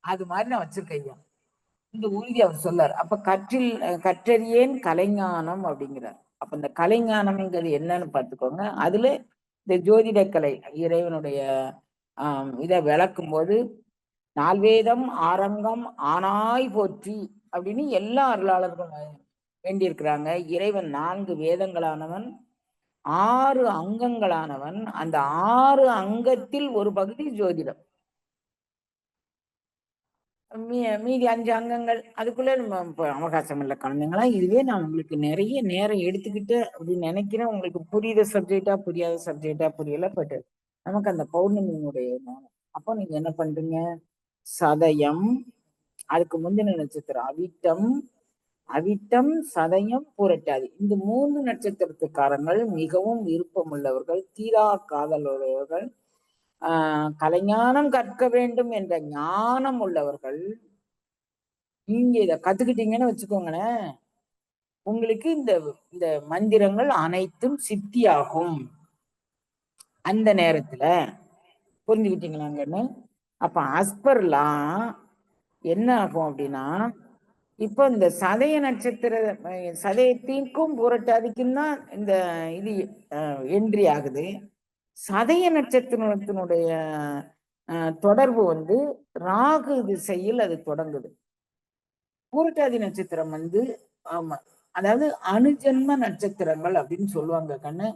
S1: அது மாதிரி நான் வச்சிருக்கையா இந்த உறுதி அவர் சொல்லார். அப்ப கற்றறியேன் கலைஞானம் அப்படிங்கிறார். அப்ப இந்த கலைஞானம்ங்கிறது என்னன்னு பார்த்துக்கோங்க. அதுல இந்த ஜோதிட கலை இறைவனுடைய இதை விளக்கும் போது நால்வேதம் ஆரங்கம் ஆனாய் போற்றி அப்படின்னு எல்லா அருளாளர்களும் வேண்டியிருக்கிறாங்க. இறைவன் 4 வேதங்களானவன், 6 அங்கங்களானவன். அந்த 6 அங்கத்தில் ஒரு பகுதி ஜோதிடம். மீதி 5 அங்கங்கள் அதுக்குள்ள நம்ம அவகாசம் இல்லை குழந்தைங்களா. இதுவே நான் உங்களுக்கு நிறைய நேரம் எடுத்துக்கிட்டு அப்படின்னு நினைக்கிறேன். உங்களுக்கு புரியுத சப்ஜெக்டா புரியாத சப்ஜெக்டா புரியல. பட் நமக்கு அந்த பௌர்ணமியினுடைய அப்போ நீங்க என்ன பண்றீங்க? சதயம், அதுக்கு முந்தின நட்சத்திரம் அவிட்டம், அவிட்டம் சதயம் பூரட்டாதி. இந்த 3 நட்சத்திரத்துக்காரங்கள் மிகவும் விருப்பம் உள்ளவர்கள், தீரா காதலுடையவர்கள், கலைஞானம் கற்க வேண்டும் என்ற ஞானம் உள்ளவர்கள். நீங்க இத கத்துக்கிட்டீங்கன்னு வச்சுக்கோங்களேன், உங்களுக்கு இந்த இந்த மந்திரங்கள் அனைத்தும் சித்தியாகும் அந்த நேரத்துல. புரிஞ்சுக்கிட்டீங்களாங்கன்னு? அப்ப அஸ்பர்லாம் என்ன ஆகும் அப்படின்னா, இப்போ இந்த சதய நட்சத்திர சதயத்திற்கும் பூரட்டாதிக்கும் தான் இந்த இது என்ட்ரி ஆகுது. சதய நட்சத்திரத்தினுடைய தொடர்பு வந்து ராகு திசையில் அது தொடங்குது. பூரட்டாதி நட்சத்திரம் வந்து ஆமா, அதாவது அணுஜென்ம நட்சத்திரங்கள் அப்படின்னு சொல்லுவாங்க கண்ணு.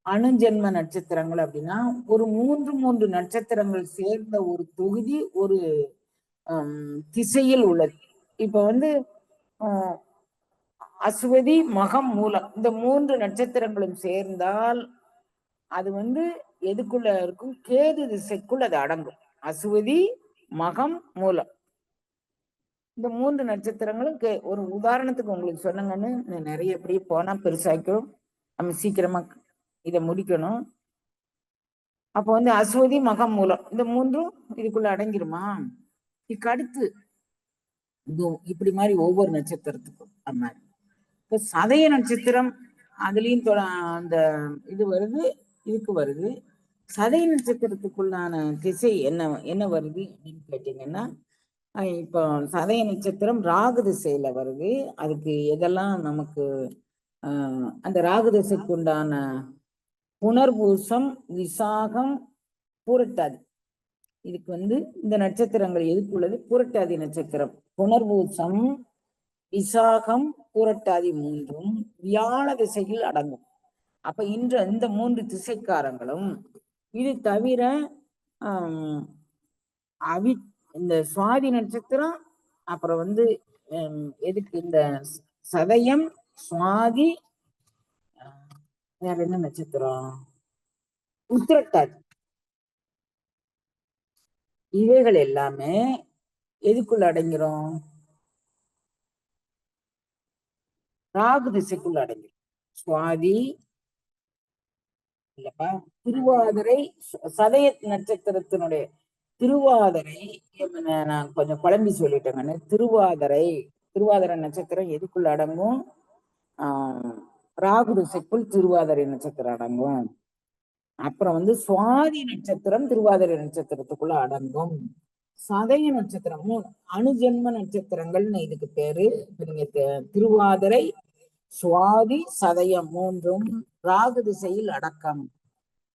S1: அணுஜென்ம நட்சத்திரங்கள் அப்படின்னா ஒரு 3 நட்சத்திரங்கள் சேர்ந்த ஒரு தொகுதி ஒரு திசையில் உள்ளது. இப்ப வந்து அஸ்வதி மகம் மூலம் இந்த 3 நட்சத்திரங்களும் சேர்ந்தால் அது வந்து எதுக்குள்ள இருக்கும்? கேது திசைக்குள் அது அடங்கும். அஸ்வதி மகம் மூலம் இந்த 3 நட்சத்திரங்களும் ஒரு உதாரணத்துக்கு உங்களுக்கு சொன்னங்கன்னு நிறைய எப்படி போனா பெருசாக்கும். நம்ம சீக்கிரமா இதை முடிக்கணும். அப்ப வந்து அஸ்வதி மகம் மூலம் இந்த 3ம் இதுக்குள்ள அடங்கிருமா? இதுக்கு அடுத்து இப்படி மாதிரி ஒவ்வொரு நட்சத்திரத்துக்கும் அம்மா. இப்ப சதய நட்சத்திரம் அதுலயும் அந்த இது வருது, இதுக்கு வருது. சதய நட்சத்திரத்துக்குள்ளான திசை என்ன என்ன வருது அப்படின்னு கேட்டீங்கன்னா, இப்போ சதய நட்சத்திரம் ராகு திசையில வருது. அதுக்கு எதெல்லாம் நமக்கு அந்த ராகு திசைக்கு உண்டான புனர்பூசம், விசாகம், பூரட்டாதி. இதுக்கு வந்து இந்த நட்சத்திரங்கள் எதுக்குள்ளது? பூரட்டாதி நட்சத்திரம். புனர்பூசம், விசாகம், பூரட்டாதி 3ம் வியாழ திசையில் அடங்கும். அப்ப இந்த 3 திசைக்காரங்களும் இது தவிர இந்த சுவாதி நட்சத்திரம், அப்புறம் வந்து எதுக்கு இந்த சதயம், சுவாதி, வேற என்ன நட்சத்திரம்? உத்திரட்டாதி. இவைகள் எல்லாமே எதுக்குள்ள அடங்கிறோம்? ராகு திசைக்குள்ள அடங்கிரும். சுவாதி இல்லப்பா, திருவாதிரை சதய நட்சத்திரத்தினுடைய திருவாதிரை. நான் கொஞ்சம் குழம்பி சொல்லிட்டேங்கன்னு. திருவாதிரை நட்சத்திரம் எதுக்குள்ள அடங்கும்? ராகு திசைக்குள் திருவாதிரை நட்சத்திரம் அடங்கும். அப்புறம் வந்து சுவாதி நட்சத்திரம் திருவாதிரை நட்சத்திரத்துக்குள்ள அடங்கும். சதய நட்சத்திரமும் அணுஜென்ம நட்சத்திரங்கள்னு இதுக்கு பேரு. நீங்க திருவாதிரை, சுவாதி, சதயம் 3ம் ராகு திசையில் அடக்கம்.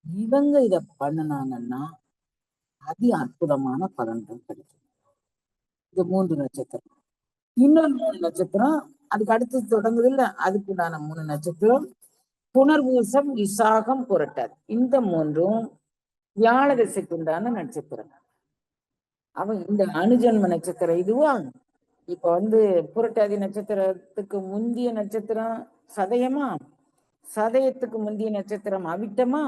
S1: இவங்க இத பண்ணுனாங்கன்னா அதி அற்புதமான பலன்கள் கிடைக்கும். இந்த 3 நட்சத்திரம். இன்னொரு 3 நட்சத்திரம் அதுக்கு அடுத்து தொடங்குது இல்ல, அதுக்குண்டான 3 நட்சத்திரம் புனர்பூசம், விசாகம், புரட்டாதி. இந்த 3ம் வியாழ திசைக்கு உண்டான நட்சத்திரம். அவன் இந்த அணுஜன்ம நட்சத்திரம் இதுவா. இப்ப வந்து புரட்டாதி நட்சத்திரத்துக்கு முந்திய நட்சத்திரம் சதயமா, சதயத்துக்கு முந்திய நட்சத்திரம் அவிட்டமா.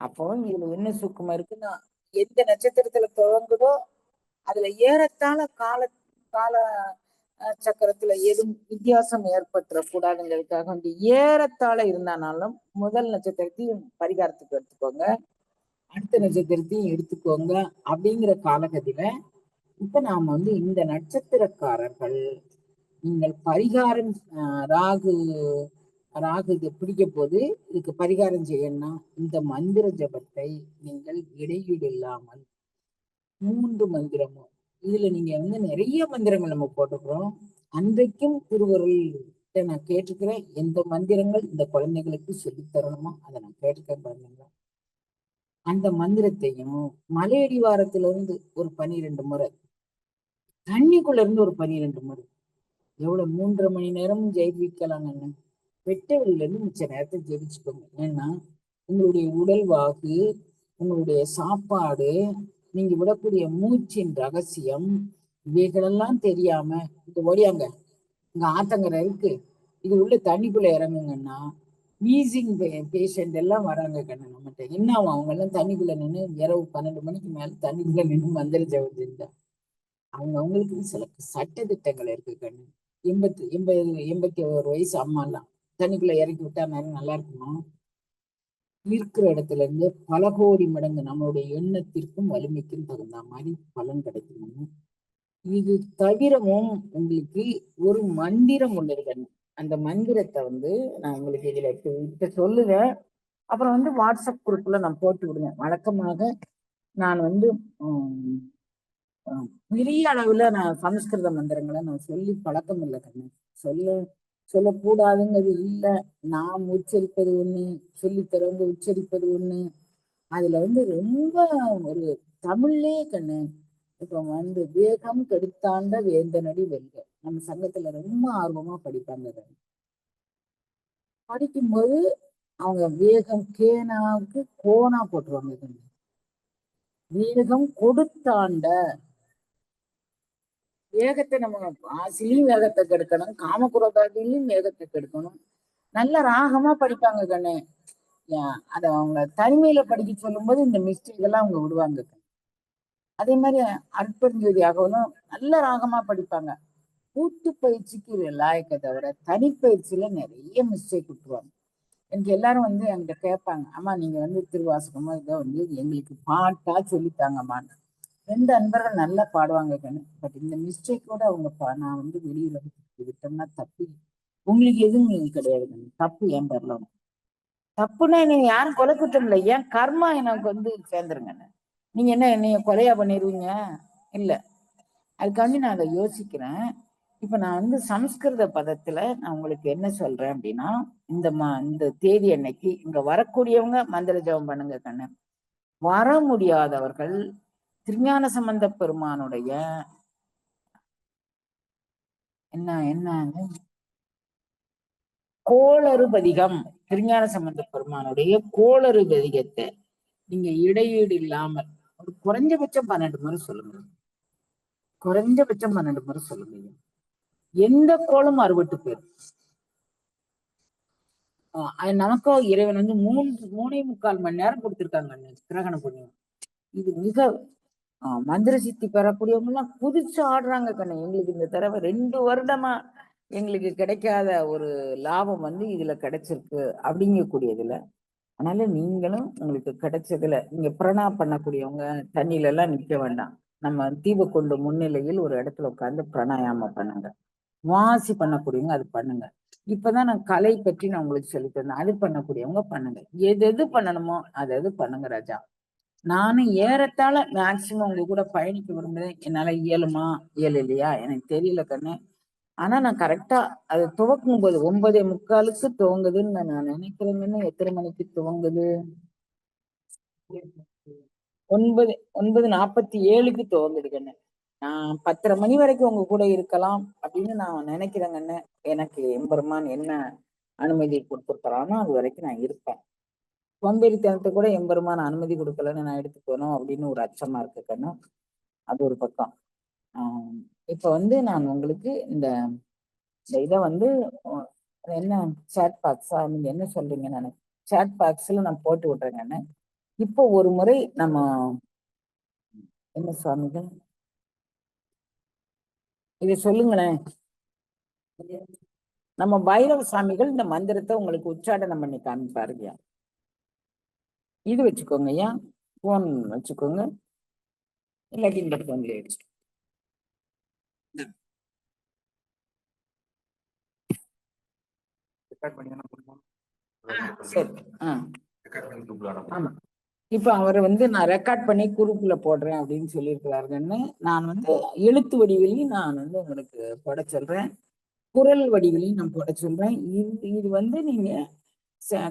S1: அப்போ இதுல என்ன சுக்குமா இருக்குன்னா, எந்த நட்சத்திரத்துல துவங்குதோ அதுல ஏறத்தாழ கால கால சக்கரத்துல எதுவும் வித்தியாசம் ஏற்பட்டுறக்கூடாதுங்கிறதுக்காக வந்து ஏறத்தாழ இருந்தானாலும் முதல் நட்சத்திரத்தையும் பரிகாரத்துக்கு எடுத்துக்கோங்க, அடுத்த நட்சத்திரத்தையும் எடுத்துக்கோங்க அப்படிங்கிற காலகதியில இப்ப நாம வந்து இந்த நட்சத்திரக்காரர்கள் நீங்கள் பரிகாரம் ராகு ராகு இது பிடிக்க போது இதுக்கு பரிகாரம் செய்யணும்னா இந்த மந்திர ஜபத்தை நீங்கள் இடையீடு இல்லாமல் 3 மந்திரமும் இதுல நீங்க வந்து நிறைய மந்திரங்கள் நம்ம போட்டுக்கிறோம். அன்றைக்கும் திருவருள் நான் கேட்டிருக்கிறேன். எந்த மந்திரங்கள் இந்த குழந்தைகளுக்கு சொல்லித் தரணுமோ அதை நான் கேட்டிருக்கேன் பாருங்க. அந்த மந்திரத்தையும் மலையடிவாரத்துல இருந்து ஒரு 12 முறை, தண்ணிக்குள்ள இருந்து ஒரு 12 முறை, எவ்வளவு 3.5 மணி நேரமும் ஜெயிக்கலாங்க. வெட்ட வெளியில இருந்து மிச்ச நேரத்தை ஜெயிச்சுக்கோங்க. ஏன்னா உங்களுடைய உடல் வாகு, உங்களுடைய சாப்பாடு, நீங்க விடக்கூடிய மூச்சின் ரகசியம், இவைகளெல்லாம் தெரியாம இங்க ஓடியாங்க, இங்க ஆத்தங்கரை இருக்கு, இது உள்ள தண்ணிக்குள்ள இறங்குங்கன்னா வீசிங் பேஷண்ட் எல்லாம் வராங்க கண்ணு நம்மகிட்ட. என்ன ஆகும்? அவங்க எல்லாம் தண்ணிக்குள்ள நின்று இரவு 12 மணிக்கு மேல தண்ணிக்குள்ள நின்று மந்திர ஜபம் செஞ்சா அவங்களுக்கு சில சட்ட திட்டங்கள் இருக்கு கண்ணு. 81 வயசு அம்மா எல்லாம் தண்ணிக்குள்ள இறக்கி விட்டா நேரம் நல்லா இருக்குமா? இருக்கிற இடத்துல இருந்து பல கோடி மடங்கு நம்மளுடைய எண்ணத்திற்கும் வலிமைக்கும் தகுந்த மாதிரி பலன் கிடைக்கணும். இது தவிரவும் உங்களுக்கு ஒரு மந்திரம் உள்ளது கண்ணு. அந்த மந்திரத்தை நான் உங்களுக்கு இதுல இப்ப சொல்லுவேன். அப்புறம் வாட்ஸ்அப் குரூப்ல நான் போட்டு விடுவேன். வழக்கமாக நான் பெரிய அளவுல நான் சமஸ்கிருத மந்திரங்களை நான் சொல்லி பழக்கம் இல்லை கண்ணு. சொல்ல சொல்லக்கூடாதுங்கிறது இல்லை. நாம் உச்சரிப்பது ஒண்ணு, சொல்லித்தரவங்க உச்சரிப்பது ஒண்ணு. அதுல ரொம்ப ஒரு தமிழ்லயே கண்ணு. இப்ப வேகம் கெடுத்தாண்ட வேந்தனடி வெல்க, நம்ம சங்கத்துல ரொம்ப ஆர்வமா படிப்பாங்க. படிக்கும்போது அவங்க வேகம் கேனாவுக்கு கோனா போட்டுருவாங்க. வேகம் கொடுத்தாண்ட, வேகத்தை நம்ம ஆசிலையும் வேகத்தை கெடுக்கணும், காமக்குரோதாதிலையும் வேகத்தை கெடுக்கணும். நல்ல ராகமா படிப்பாங்க கண்ணு. அத அவங்க தனிமையில படிக்க சொல்லும் போது இந்த மிஸ்டேக் எல்லாம் அவங்க விடுவாங்க. அதே மாதிரி அற்புதம் நல்ல ராகமா படிப்பாங்க. கூட்டு பயிற்சிக்கு லாயக்க தவிர தனிப்பயிற்சியில நிறைய மிஸ்டேக் விட்டுருவாங்க. எனக்கு எல்லாரும் என்கிட்ட கேட்பாங்க, அம்மா நீங்க திருவாசகமா இதை எங்களுக்கு பாட்டா சொல்லித்தாங்கம்மான்னு. 2 அன்பர்கள் நல்லா பாடுவாங்க கண்ணு. பட் இந்த மிஸ்டேக்கோட அவங்க நான் வெளியில விட்டோம்னா தப்பு. உங்களுக்கு எதுவும் கிடையாது கண்ணு. தப்பு என் பேர்ல தப்புன்னா நீங்க யாரும் கொலை குற்றம் இல்லை, ஏன் கர்மா எனக்கு சேர்ந்துருங்க. நீங்க என்ன என்னைய கொலையா பண்ணிடுவீங்க? இல்ல, அதுக்காண்டி நான் அதை யோசிக்கிறேன். இப்ப நான் சமஸ்கிருத பதத்துல நான் உங்களுக்கு என்ன சொல்றேன் அப்படின்னா, இந்த தேதி அன்னைக்கு இங்க வரக்கூடியவங்க மந்திர ஜபம் பண்ணுங்க கண்ணு. வர முடியாதவர்கள் திருஞான சம்பந்த பெருமானுடைய என்ன கோளறு பதிகம், திருஞான சம்பந்த பெருமானுடைய கோளறு பதிகத்தை நீங்க இடையீடு இல்லாமல் ஒரு குறைஞ்சபட்சம் 12 முறை சொல்லுங்க. குறைஞ்சபட்சம் 12 முறை சொல்லுங்க. எந்த கோளும் அறுபட்டு போயிடும். நமக்கோ இறைவன் 3.25 மணி நேரம் கொடுத்திருக்காங்க கிரகண புண்ணியம். இது மிக மந்திர சித்தி பெறக்கூடியவங்க எல்லாம் குதிச்சு ஆடுறாங்க கண்ணு. எங்களுக்கு இந்த தடவை 2 வருடமா எங்களுக்கு கிடைக்காத ஒரு லாபம் இதுல கிடைச்சிருக்கு அப்படிங்கக்கூடியதுல. அதனால நீங்களும் உங்களுக்கு கிடைச்சதுல நீங்க பிரணா பண்ணக்கூடியவங்க தண்ணியில எல்லாம் நிக்க வேண்டாம். நம்ம தீப கொண்டு முன்னிலையில் ஒரு இடத்துல உட்கார்ந்து பிராணாயாமம் பண்ணுங்க. வாசி பண்ணக்கூடியவங்க அது பண்ணுங்க. இப்பதான் நான் கலை பற்றி நான் உங்களுக்கு சொல்லி தந்தேன். அது பண்ணக்கூடியவங்க பண்ணுங்க. எது பண்ணணுமோ அது பண்ணுங்க ராஜா. நானும் ஏறத்தாழ மேக்சிமம் உங்க கூட பயணிக்க விரும்புறேன். என்னால இயலுமா இயலையா எனக்கு தெரியல கண்ணு. ஆனா நான் கரெக்டா அது துவக்கும் போது 9:45 துவங்குதுன்னு நான் நினைக்கிறேன்னு. எத்தனை மணிக்கு துவங்குது? 9:47 துவங்குது கண்ணு. நான் 10:30 மணி வரைக்கும் உங்க கூட இருக்கலாம் அப்படின்னு நான் நினைக்கிறேங்கன்னு. எனக்கு எம்பெருமான் என்ன அனுமதி கொடுத்துருக்கிறானோ அது வரைக்கும் நான் இருப்பேன். சோம்பேறித்தனத்தை கூட எம்பெருமான் அனுமதி கொடுக்கலன்னு நான் எடுத்துக்கணும் அப்படின்னு ஒரு அச்சமா இருக்கு கண்ணு. அது ஒரு பக்கம். இப்ப நான் உங்களுக்கு இந்த இதை என்ன சாட் பாக்ஸா நீங்க என்ன சொல்றீங்க? நான் சாட் பாக்ஸ்ல நான் போட்டு விடுறேங்கன்னு. இப்போ ஒரு முறை நம்ம என்ன சுவாமிகள் இதை சொல்லுங்களேன். நம்ம பைரவ சாமிகள் இந்த மந்திரத்தை உங்களுக்கு உச்சாடனம் பண்ணி காமிப்பாருங்க. இது வச்சுக்கோங்க ஐயா, போன் வச்சுக்கோங்க, இல்லாட்டி இந்த போன்ல வச்சுக்கோங்க. சரி. ஆமா, இப்ப அவர் நான் ரெக்கார்ட் பண்ணி குரூப்ல போடுறேன் அப்படின்னு சொல்லியிருக்கிறாருங்கன்னு. நான் எழுத்து வடிவிலையும் நான் உங்களுக்கு போட சொல்றேன். குரல் வடிவிலையும் நான் போட சொல்றேன். இது வந்து நீங்க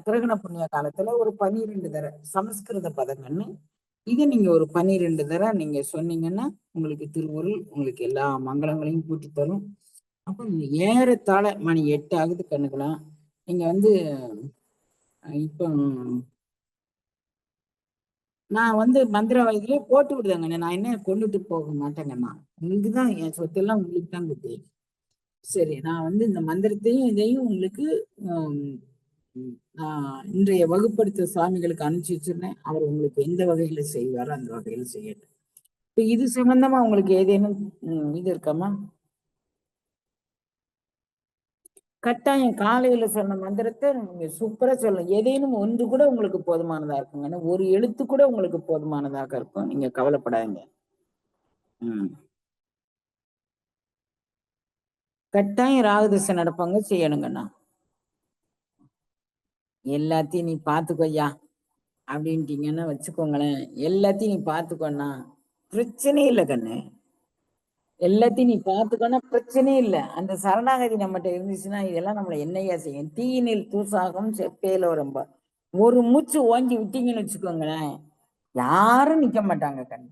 S1: கிரகண புண்ணிய காலத்துல ஒரு 12 தடவை சமஸ்கிருத பதங்கள்னு இதை நீங்க ஒரு 12 தடவை நீங்க சொன்னீங்கன்னா உங்களுக்கு திருவருள் உங்களுக்கு எல்லா மங்களங்களையும் கூட்டி தரும். அப்ப ஏறத்தாழ மணி 8 ஆகுது கண்ணுக்கலாம். நீங்க வந்து இப்போ நான் வந்து மந்திர வயதிலே போட்டு விடுதாங்கண்ணே. நான் என்ன கொண்டுட்டு போக மாட்டேங்கண்ணா. உங்களுக்கு தான் என் சொத்தெல்லாம் உங்களுக்கு தான் கொடுத்து. சரி, நான் வந்து இந்த மந்திரத்தையும் இதையும் உங்களுக்கு நான் இன்றைய வகுப்படுத்த சுவாமிகளுக்கு அனுப்பிச்சு வச்சிருந்தேன். அவர் உங்களுக்கு எந்த வகையில செய்வாரோ அந்த வகையில செய்யட்டும். இப்ப இது சம்பந்தமா உங்களுக்கு ஏதேனும் இது இருக்காமா? கட்டாயம் காலையில சொன்ன மந்திரத்தை நீங்க சூப்பரா சொல்லலாம். ஏதேனும் ஒன்று கூட உங்களுக்கு போதுமானதா இருக்குங்க. ஒரு எழுத்து கூட உங்களுக்கு போதுமானதாக இருக்கும். நீங்க கவலைப்படாதீங்க. ம். கட்டாயம் ராகுதசை நடப்பாங்க செய்யணுங்கண்ணா. எல்லாத்தையும் நீ பாத்துக்கோய்யா அப்படின்ட்டீங்கன்னு வச்சுக்கோங்களேன். எல்லாத்தையும் நீ பாத்துக்கோண்ணா, பிரச்சனையே இல்லை கண்ணு. எல்லாத்தையும் நீ பாத்துக்கோன்னா பிரச்சனையே இல்லை. அந்த சரணாகதி நம்மகிட்ட இருந்துச்சுன்னா இதெல்லாம் நம்மள என்னையா செய்யும்? தீயினில் தூசாகும் செப்பேல ரொம்ப ஒரு மூச்சு ஓங்கி விட்டீங்கன்னு வச்சுக்கோங்களேன், யாரும் நிக்க மாட்டாங்க கண்ணு.